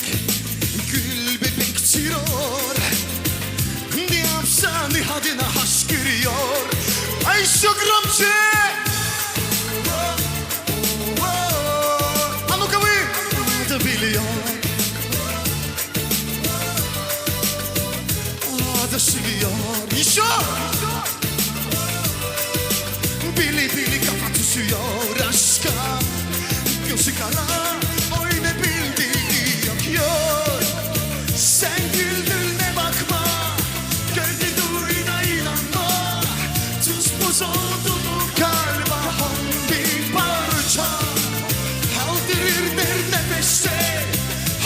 gül bebektir or Ne yapsan adına haşkırıyor Ay şokramcı Anuka mı? Adı biliyor Adı seviyor İşte Bili kafa tutuyor aşka Gözü kara oyna bildiği yakıyor Sen güldüğüne bakma Gölge duyuna inanma Tuz buz oldu mu kalba bir parça Kaldırır der nefeste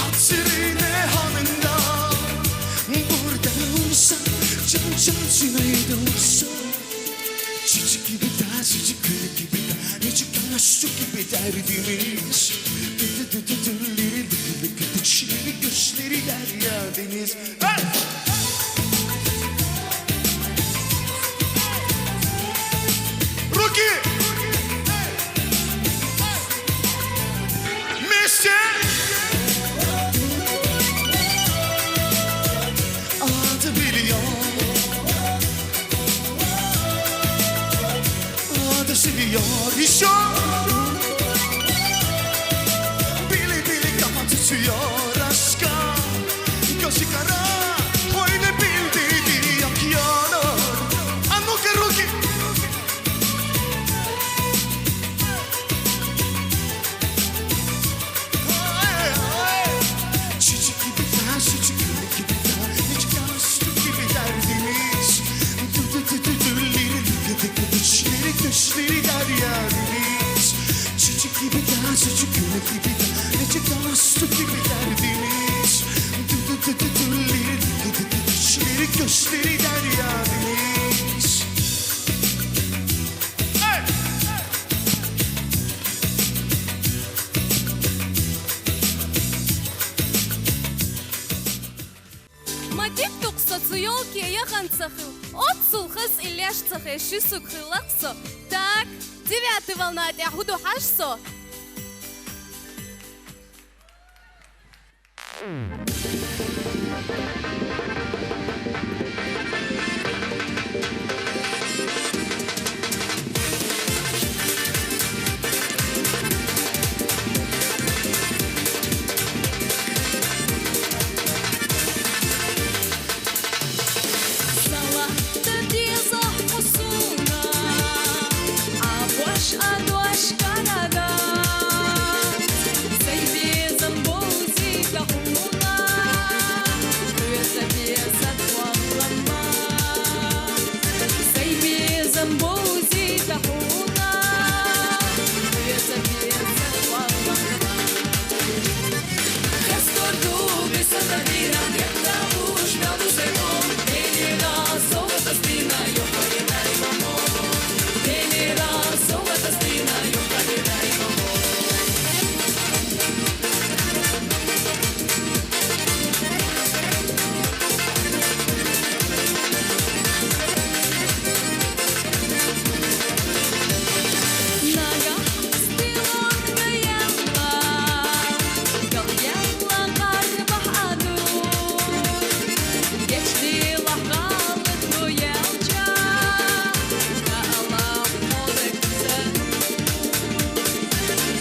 Hatırine hanında Burada olsa can cüneyde olsa Çocuk gibi taşıcı gül gibi tanecik Kana su gibi derdimiz Dülleri dişleri göçleri derya deniz Rocky Mister Adı biliyor Adı seviyor İşte Bili kafa tutuyor aşka Gözü kara oyna bildiği yakıyor Anuka Rocky Çocuk gibi taşıcı gül gibi tanecik Kana su gibi derdimiz Dülleri dişleri göçleri derya deniz Çocuk gibi taşıcı gül gibi tanecik Kana su gibi derdimiz Dülleri dişleri göçleri derya deniz Матик туқсацу ёлки яхан цахыл От сулхас иляш цахеши сукхылаксо Так, 9 волна тяхуду хашсо Sala, te dieza, osuna شحونة بيزا بيزا والله Kastordu visada vyra Vieta užmeldų saimu Tai nėra saugatas vyna Jo pradėda įmamo Tai nėra saugatas vyna Jo pradėda įmamo Naga stilon gajela Gal jela barbah adu Geçti lahgalık bu yelca Ka Allah modekse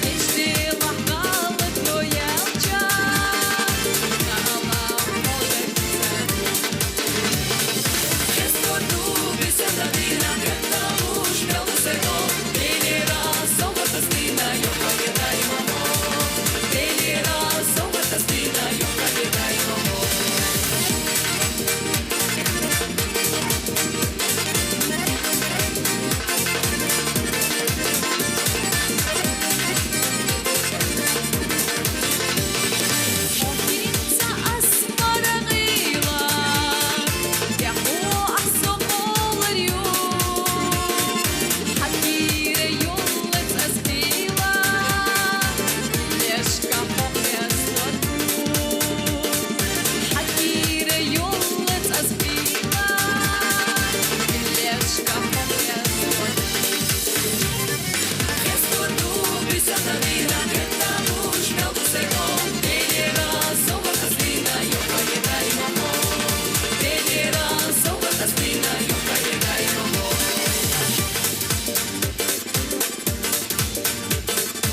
Geçti lahgalık bu yelca Ka Allah modekse Kestordu bisada vina Geta užmeldu saimu Tai nėra saugatas vyna Jo pradėda įmamo Tai nėra saugatas vyna Jo pradėda įmamo Okinca asmara gıyla Yahu ahsoğulur yu Hakire yollet azbila Leşka hoheslar Hakire yollet azbila Leşka hoheslar Kestordu visada vyna Geta užmeldų saimu Tai nėra saugatas vyna Jo pradėda įmamo Tai nėra saugatas vyna Jo pradėda įmamo Kestordu visada vyna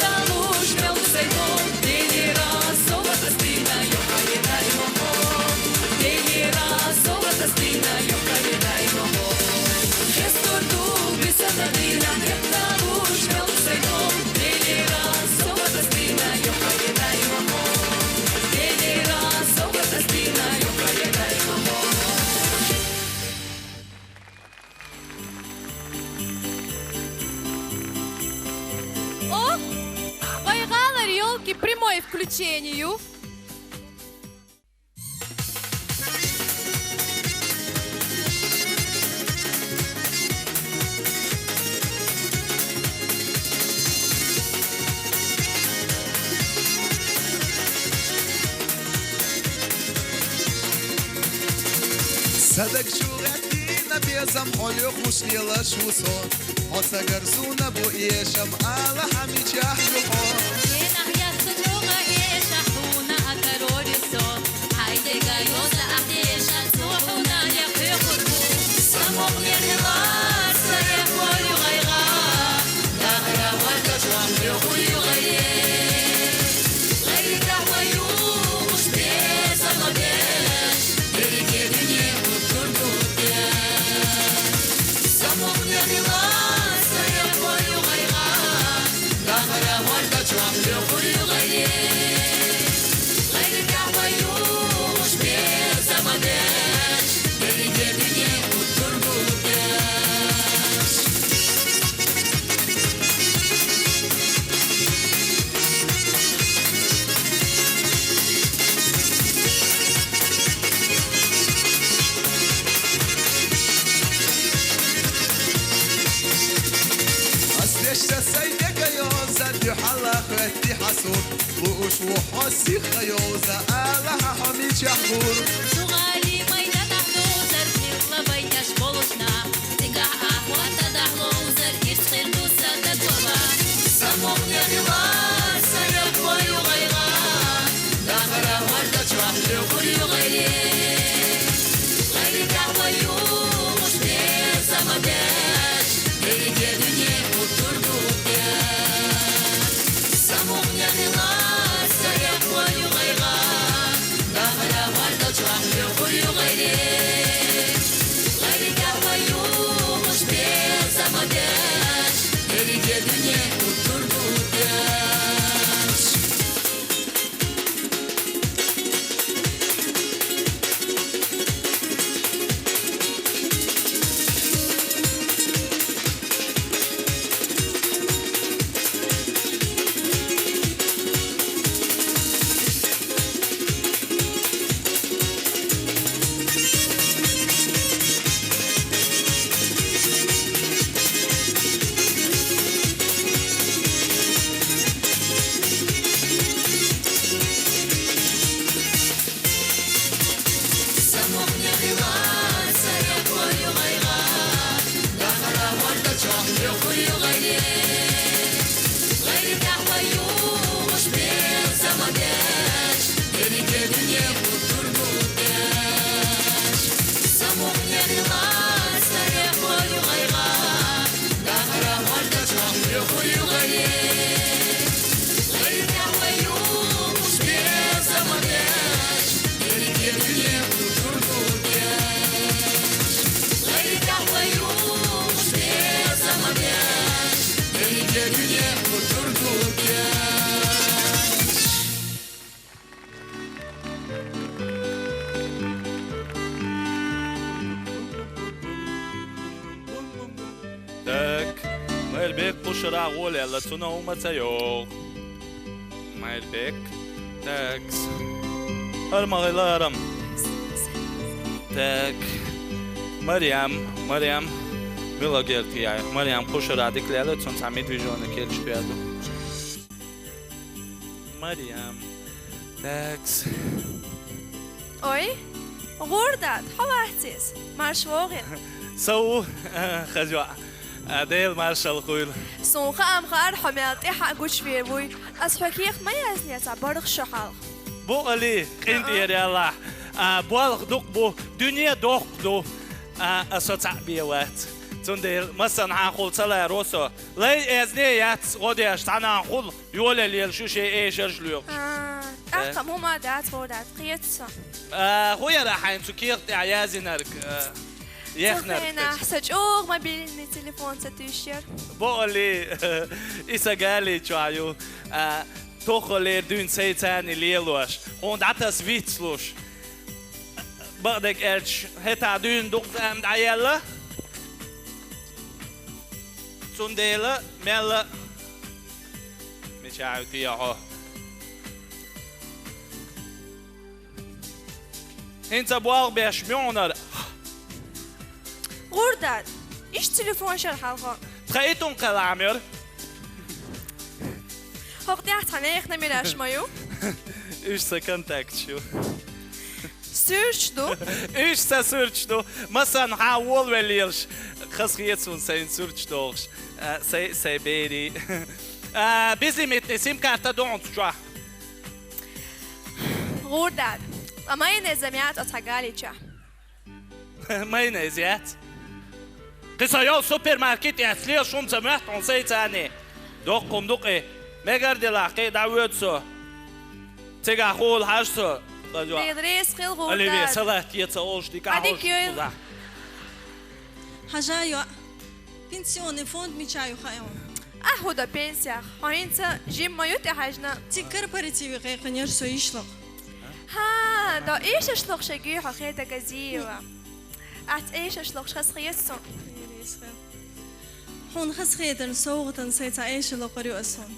Geta užmeldų saimu Tai nėra saugatas vyna Jo pradėda įmamo Tai nėra saugatas vyna Jo pradėda įmamo Kestordu visada vyna Geta užmeldų saimu Tai nėra saugatas vyna Jo pradėda įmamo Tai nėra saugatas vyna Jo pradėda įmamo О, Байгалар, елки, прямое включению. صدق شو غدينا بيزم حليق مش ليلا شو صوت حسا قرزونا بو إيشم آلا حمي جاحلقو خدي حسود وقوش وحسي خيوزة آلها حمي شحور Сугали майда тахдозер, хилла байташ болушна. Тигах ахвата дахлозер, ирсхил дуса да гоба. Самом не вилась, я твою гайга Дахара варда чвахлю курю гайе Гайли дахваю, мушбе самадеш. Береге дүне утурду деш. молодежь, великие дни тургутеш. Самухня глаз, старе полю гайга, дахра морда чахлю хую гаеш. Гайда хвою, мушбе молодежь, великие дни тургутеш. Гайда хвою, мушбе молодежь, великие дни тургутеш. Tak, Melbek pushra gole alla tuna umatayo. Melbek, tax. Almaghilaram. Tak. Mariam. Villa gelti ya. Mariam pushra diklerle tun tamid vijona kelch beado. Mariam. Tax. Oi, غردت حواتيس مرشوغن سو خجوع ديل مارشال خويل سونخ ام خار حملت حق گوش بوي از حقیق ما یزنیت بارخ شحال بو علي انت يا الله بالغ دوق بو دنيا دوق دو اسوتع بيوات تنديل مثلا هنقول صلا روسو لا ازنيات غوديش تانا نقول يولا ليل شو شيء ايش رجلو اقم هما دات غردت قيتسا خويا راح ينسكيرت عيازي نرك يخنا سجوغ ما بيني تليفون ستوشير بولي إسا قالي شويو تخلي دون سيتاني ليلوش und das witzlos بدك إيش هتا دون دكتور دايلا سنديلا ملا مش عارف يا انت بواق بيشمعنا غردت ايش تليفون شر حلقة تخيتون كلامير هقدي احتنيخ نميرش مايو ايش سكنتاكت شو سيرش دو ايش سيرش دو مثلا حاول وليلش خسخيتون سين سيرش دوغش سي بيري بيزي متني سيم كارتا دونت شو غردت اما این نظامیت اتاقالی چه مايونيزيات قصة يو سوبر ماركت يسليه شوم سمعت عن سيتاني دوقكم دوقي مگر دلاقي دعوتسو تيجا خول هاشسو بيدريس خيل غردت اللي بيسالك يتصوش ديك عديك يو حاجة بنسيوني فوند ميشايو خايون اهودا بنسيا هاينتا جيم مايوتي حاجنا تكر بريتي غيقنير سو يشلق ها دا ايش اشلق شجيع خيتا جزيرة ات ايش اشلق شخص خيسون هون خس خيتن صوغتن سيتا ايش لقريو اسون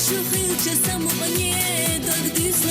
Шухил часам у пане, так дис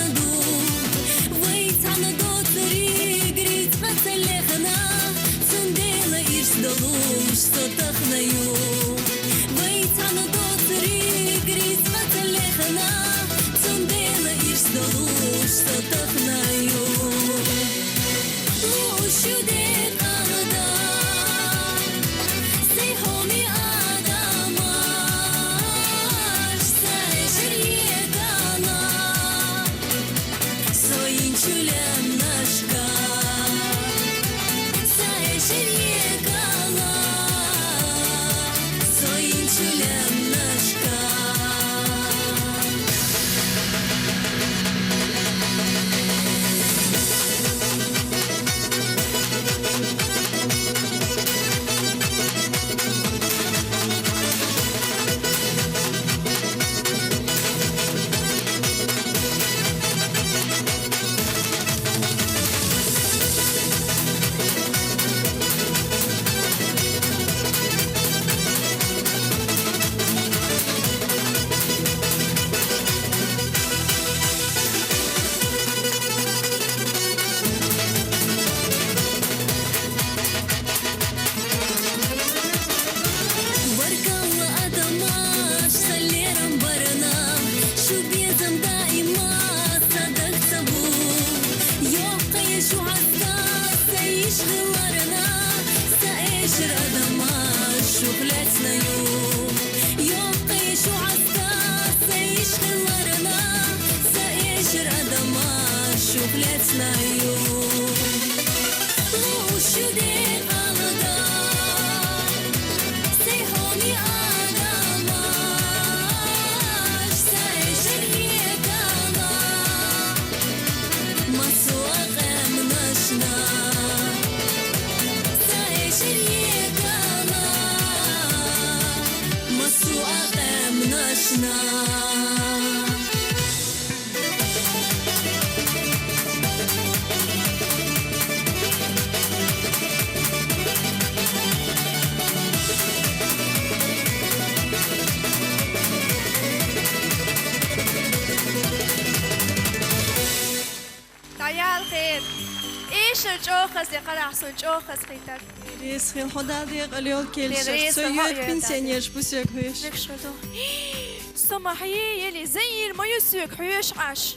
عيال خير ايش الجوخز يا قرع سو جوخز خيتك ريس خيل خدا ديق اليول كيل ريس شخص يوت بنسينيش بوسيك هوش لك شو دو سماحية يلي زي ما يسوق حيوش عاش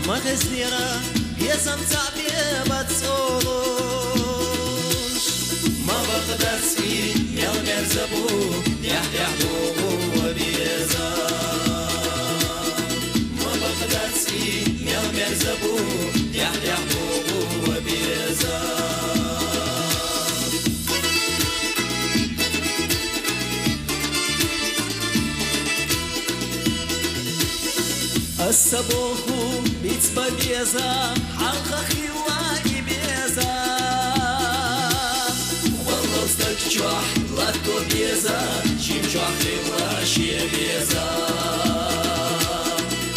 مغزنيرا يزم تعبي بتصولوش ما بقدر سي يا مرزبو يحيحبو وبيزا ما بقدر سي يا مرزبو يحيحبو وبيزا الصبوخو بيتبا بيزا حلقة خيواني بيزا والله صدق جوح لاتو بيزا شيم جوح خيواشي بيزا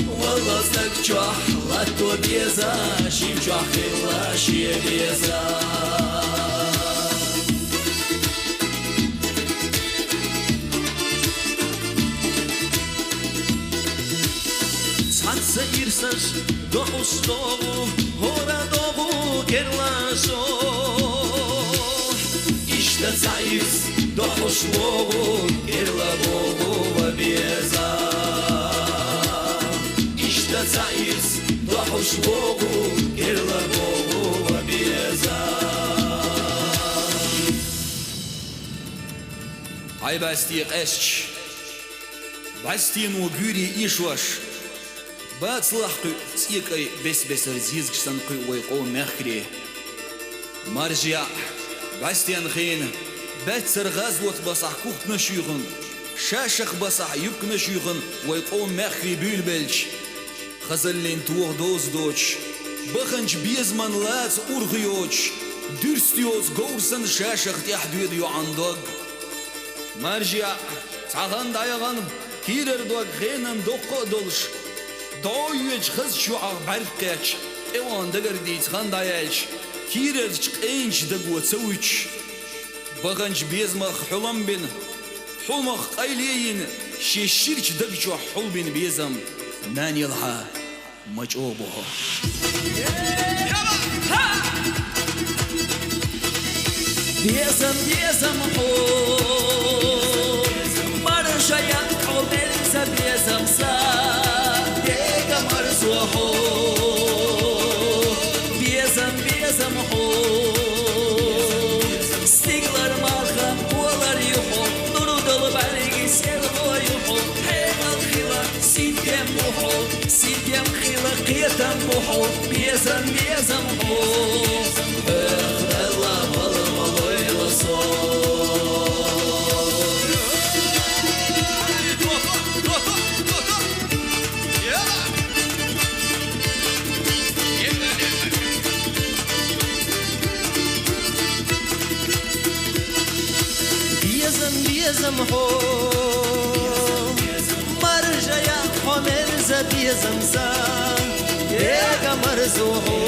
والله صدق جوح لاتو بيزا شيم جوح خيواشي بيزا Saírsas do rostovo, hora do querlaço. Isto saírs do rostovo, querlabo a beza. Isto saírs do rostovo, querlabo a beza. Ai basti qesh. Basti no guri ishwash. باتلاحقي تيكاي بس رزيزك سنقي ويقو مخري مرجع باستيان خين باتسر غزوة بصح كوخت نشيغن شاشخ بصح يبك نشيغن ويقو مخري بيلبلش خزلين توغ دوز دوش بخنج بيزمان لات أورغيوش ديرستيوز غورسن شاشخ تحدود يو عندق مرجع تعغن دايغن كيرر دوغ خينن دوغ دولش دويج خز شوع برقش ايوان دگر ديت خاندايلش كيرج قينش دغو تسويش بغنج بيزمخ حلم بن حلمخ قيلين شيشيرش دغجو حلبن بيزم نان يلها مجوبه بيزم حو برشا يقعو بيزم بيزم سا مرزوحو بيزم حو ستيغلر مالخا ولر يحو نورو دل بالغي سيلغو يحو حيغل خيلا سيديم بوحو سيديم خيلا قيتم بوحو بيزم حو الله والله يلصو بيزم حو مرجع يا حمل زبيزم سا يا قمر زوحو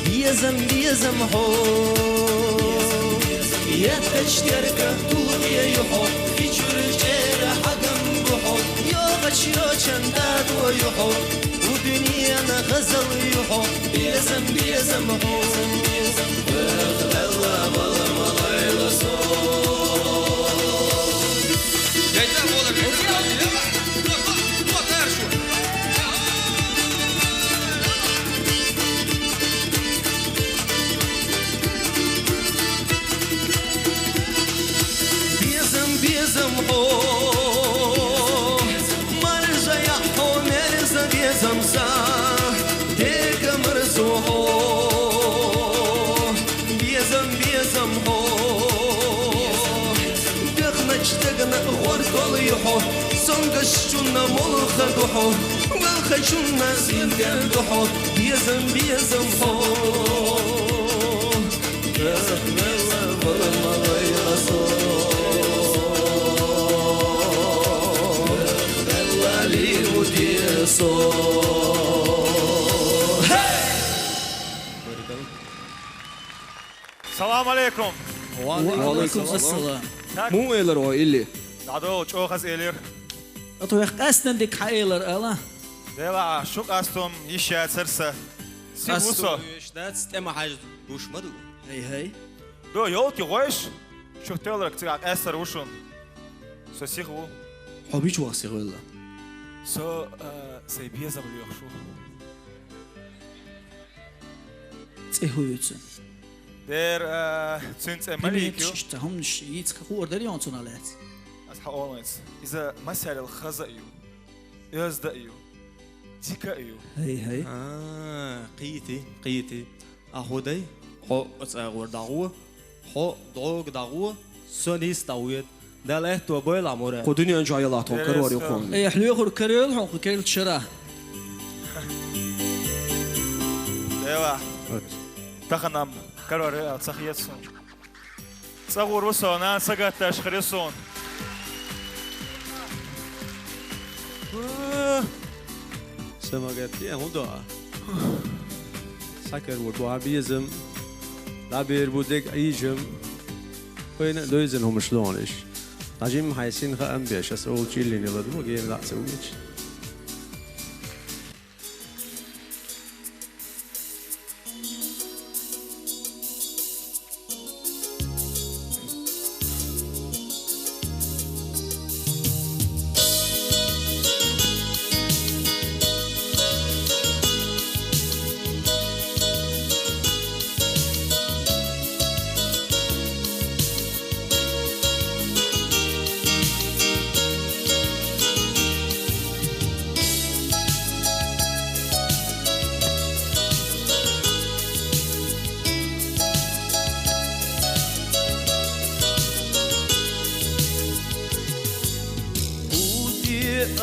بيزم حو يا تشترك طول يا يحو في جرجير حقم بحو يوغش يو چنداد ويحو ودنيانا غزل يحو بيزم بيزم حو الله والله والله يلصون جايتها والله جايتها بيزم حو مرجع يحو نرزا بيزم صح ديك مرزوحو بيزم حو دخنش دقنا غرقل يحو سنقش جنا ملخدحو والخشنا سيدردحو بيزم حو رحم الله والله يرسول Salam aleykum. وعليكم السلام مو إيلر أو إلي Dado çok az elir. أتو يقاسن ديك حايلر ألا Dela şuk astum işe sırsa. Sivuso. شتات ستما حاجة وش مدو هي Do yol ki koş. Şu teolog tırak eser uşun. So sihu. حبيش واقسي غلا So seybiye zabliyor şu. تسيهو يتسن Der züns emalik yo. هم شيء تخور دري أنتون على أصحى أولمز. إذا مسألة الخزا يو. يزدا يو. ديكا يو. هي قيتي أخودي حو أتغور دعوة حو دعوة دعوة سونيس دعوة ده له تو بويل عمره قدني أنجا يلا تونكر وري قوم إيه حلو يخور كريل حق كيل شرا Dela. Tahanam. Karore tsakhyetsun. Tsagor usona sagatash khreson. سماجتي هوندا سكر وربوع بيزم لابير بودك أيجم وين لوزنهم شلونش نجيم حيسين خام بيش أسأول شيء اللي نلدمو جيم لا سويش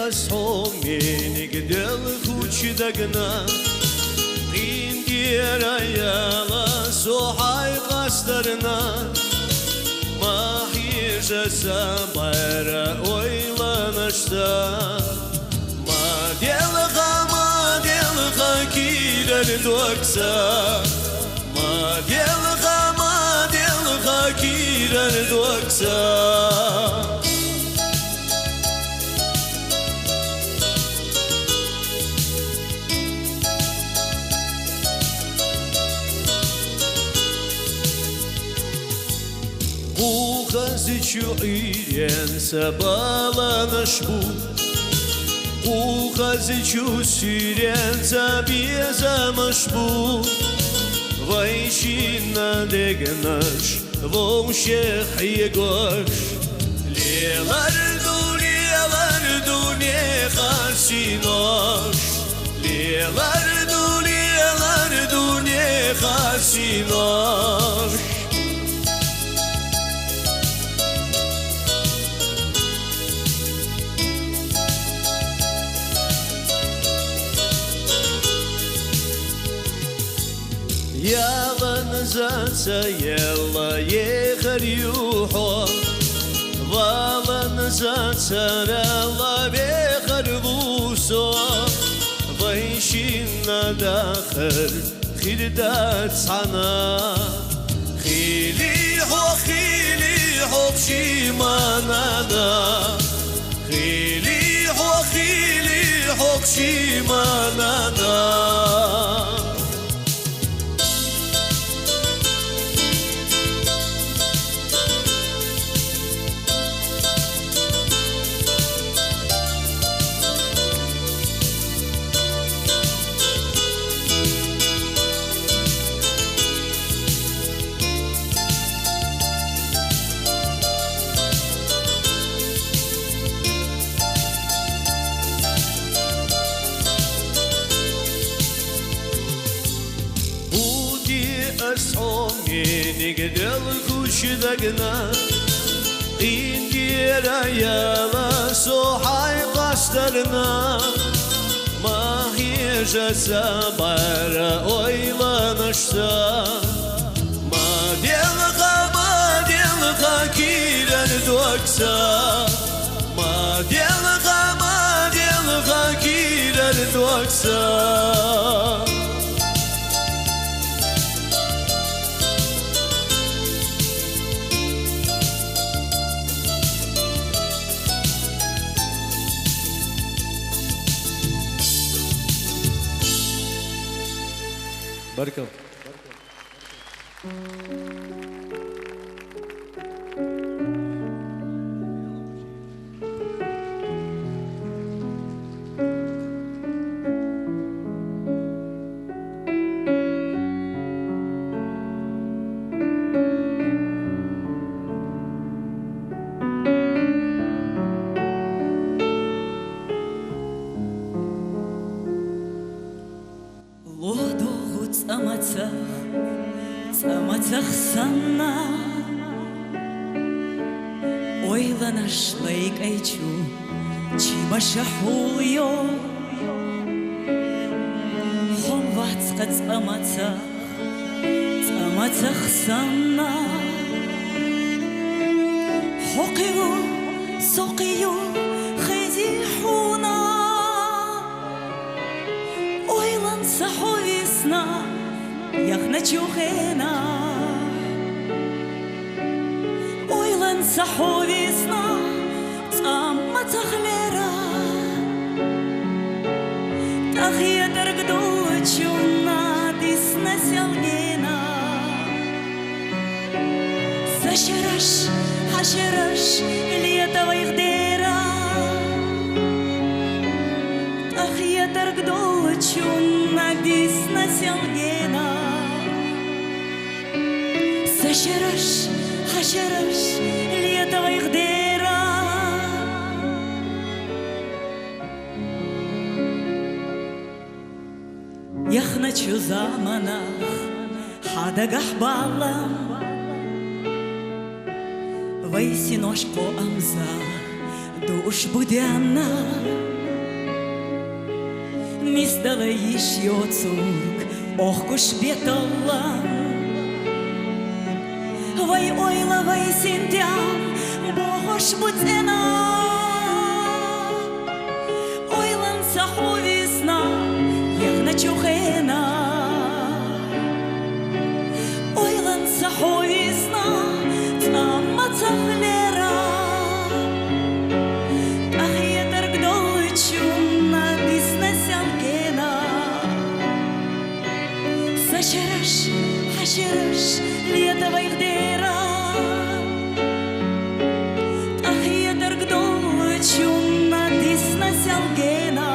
أسهمين قدل خوش دقنا قين دير أيالا سوحاي قصدرنا ما حيش سمر ويلا نشتا ما ديلغا كيرا ندوكسا ما ديلغا كيرا ندوكسا Şuiren sabala nashbu Uğazıçu süren zabiza maşbu Vayşina degnaş Vomşeh yegoş Lelar du ne khasinoş Lelar du ne khasinoş Yalanıza yalla yeğriyuho Valanıza sarala beğarbuso Vayşinna dakhır khirdat sana Khili ho pşimanana Khili ho pşimanana أسعوني نقدر كوش دقنا إنجيرا يا صحاي قصدرنا ما هي جسابارا ويلا نشتا ما ديلغا كيرا ندوكسا ما ديلغا كيرا ندوكسا بركة Цамацах санна Ойла нашлай кайчу Чимаша хулио Хомвацка цамацах санна Хокиу сокиу хезихуна Ойлан саховисна Яхна чухена Ойлан саховисна Цамацах лера Тахия даргдочуна Дисна сялгена Сашараш, хашараш Летова ихдера Тахия даргдочуна Дисна сялгена Сашараш, хашараш, летова ихдера Яхначу заманах, хадагах балам Вайси ножко амза, душ будяна Миздала иш йоцук, охкуш беталам Вай ойла, вай синтям, богош буцена Ойлан саховисна, яхна чухена Ойлан саховисна, цамацах лера Тахия даргдочуна, дисна сялгена Сашараш, хашараш, летова ихдера Тахия даргдочуна, дисна сялгена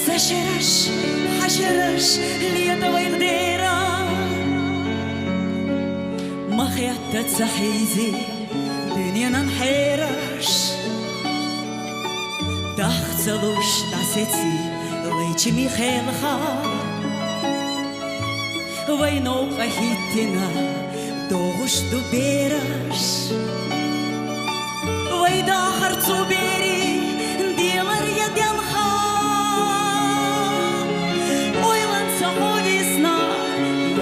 Сашараш, хашараш, летова ихдера Махята цахизи, дуньяна нхераш Дахцалуш тасеци, личи михелха Вайнока хиттина, догуш дубераш Вайда харцубери, делар ядянха Ойлан саховисна,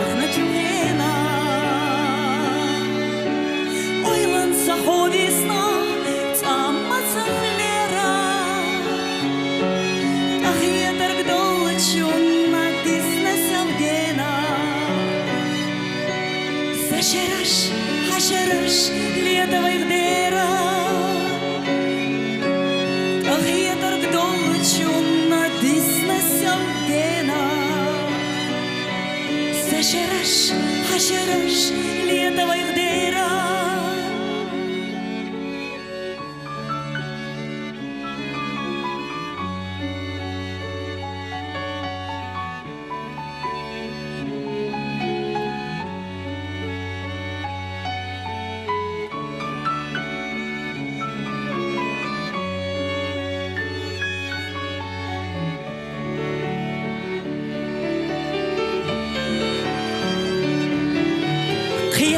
яхна чухена Ойлан саховисна, цамацах лера Тахия даргдочуна, дисна сялгена Сашараш, хашараш, летова ихдера Тахия даргдочуна, дисна сялгена Сашараш, хашараш, летова ихдера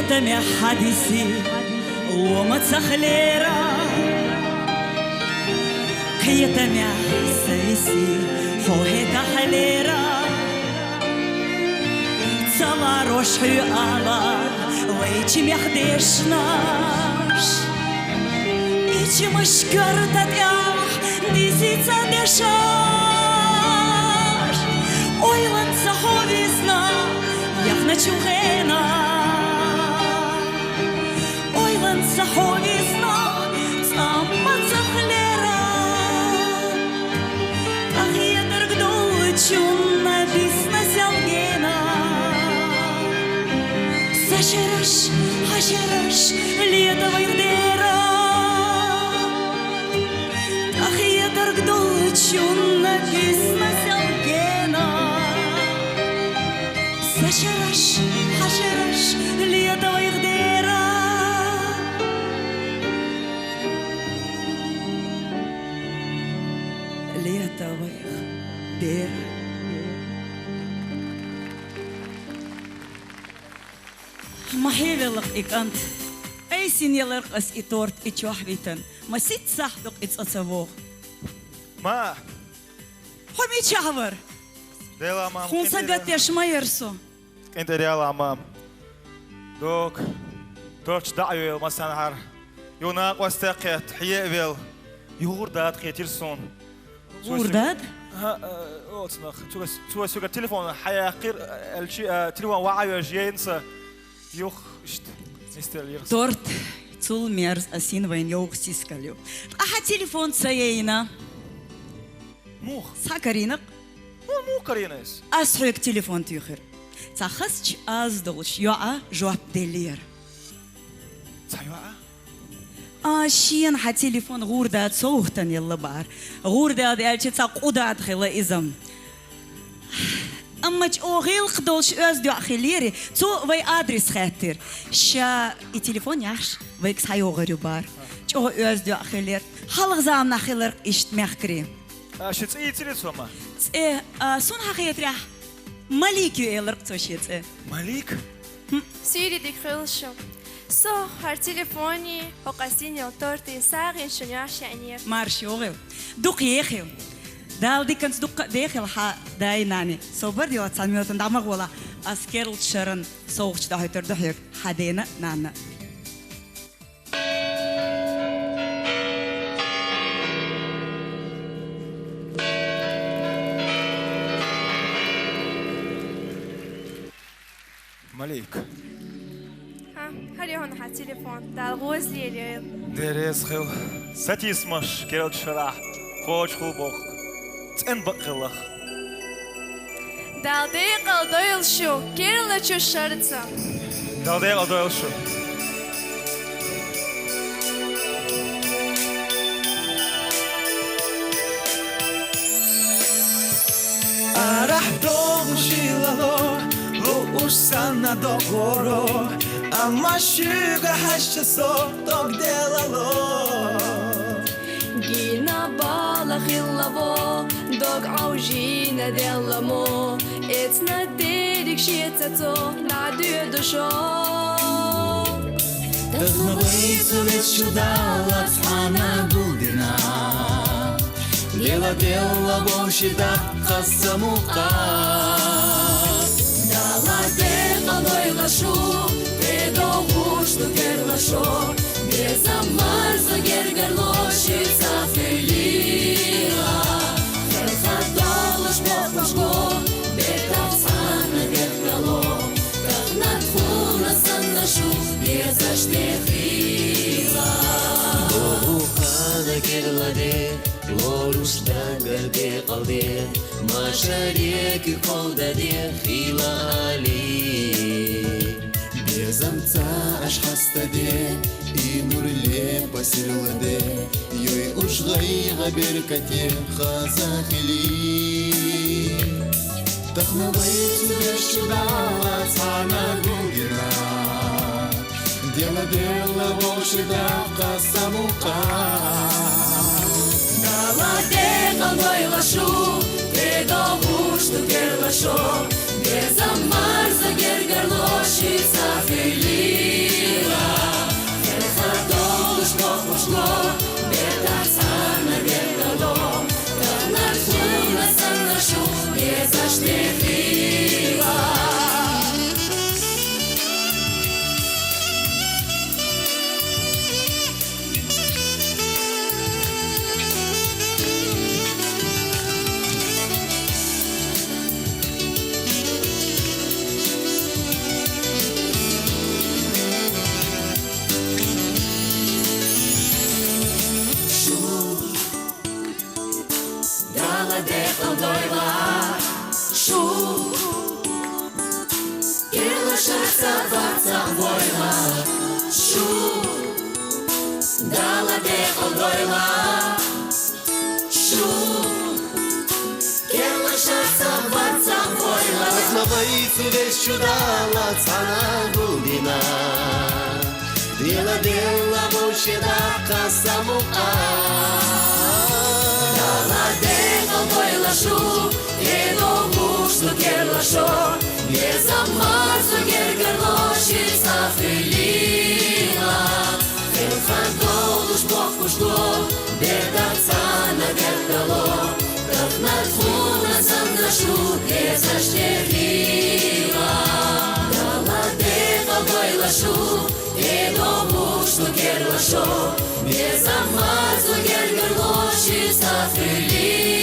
قيتم حديثي وما تسخليرا قيتم سيسي حوهي تحليرا تسمع روشي على ويتي ميخديشناش إيتي مشكرتت ياح ديزي تسادشاش Ойлан саховизна, яхна чухена. Ойлан саховизна, самма цахлера. Ахиятар гдолчунна дисна сялгена. Сашараш, хашараш, летовой вдера. Ахиятар гдолчунна дисна сялгена. Сашараш, хашараш, летовой вдера. Летовой вдера. محيلق إكانت أي سينيلق أس إتورت إتشوحبيتن ما ست صاحبك إتصوغ ما حمي تشعور ديلا مام خون سقط يا شمايرسو انت ريالا مام دوك تورش دعيو مثلا هار يوناق واستقيت حيئبل يورداد خيتيرسون ورداد؟ ها اوتسمخ تو سوق التليفون حيقير تليفون وعيو جينسا يوخ شت مستر تورت تول ميرز أسين وين يوخ سيسكاليو أحا تليفون سيينا موخ ساكرينق مو كارينيس أسحوك تليفون تيخر تخصش أزدلش يوعى جواب دلير تايوعى شين ح تليفون غورداد صوتن يلا بار غورداد ألشي تقوداد خلا إزم أما أوغيل قدولش أزدو أخيليري تو وي أدرس خاطر شا التليفون يعش ويكس هايوغريو بار جو أزدو أخيلير حلق زامنا خيلر إشت مخكري شت إيه تليفون سون حقيقة رح مليك يلر قتوشيت مليك سيري ديك خلشم سو هر تليفوني وقاسين يوتورتي ساغين شنياش يعني مارش يوغيو دوق يخيو دال دي كنت دوق داخل ها داي ناني صبر دي واتساميوتن دماغ ولا أسكيرل شرن صوغش ده تردحيك حدينا نانا مليك ها هري هون ح تليفون دال غوز ليلي ديريس خيو ساتيسمش كيرل شراح خوش خوبوخ تن بقلخ دال ديقل دويل شو كيرل شو شرطة دال ديقل دويل شو Арах довшилало, луш сана догоро, а машуга хашасо догделало. جينا بالغ اللبو دوغ عوجينا ديالمو اتنا ديرك شيتاتو نعدو دشو تغنى بيتو بتشدالة صحانا بولدنا ديلا بوشي دقا السموقا دالا ديقا دويغاشو تيدو بوشتو كيرلاشو بيزا مرزا جرجرلوشي تافيليرا خلخا دولش بوخمشكو بيتا صانا ديقلو تغنى تخونا سنشو بيزا شتيخيلا بوخانا كيرلادي لوروش داقر دي قلدي ما شاريك قودة دي خيلا علي بيزمتا أشخاص تدي إنور اللي بسيرو دي يوي أشغي غبركتي خازاخلي تخنا بيت بشدالة صانا قودنا ديلا بوشي داقا سموقا دالا ديقا دويغاشو تيدو بوشتو كيرلاشو بيزا مرزا جرجرلوشي تافيلي de condoila Шу Керла шаца ваца войла Знаваицу весь чудала цана гулдина Дела дела мощеда касамука Дала de condoila шу Edo muștu kerla šo Без амарзу гергерло Шица фелила El fantolus pokuško Beda cana gerdalo Как на твуна сам нашу Езаштелила Дала de condoila šu Edo muștu kerla šo Без амарзу гергерло Шица фелила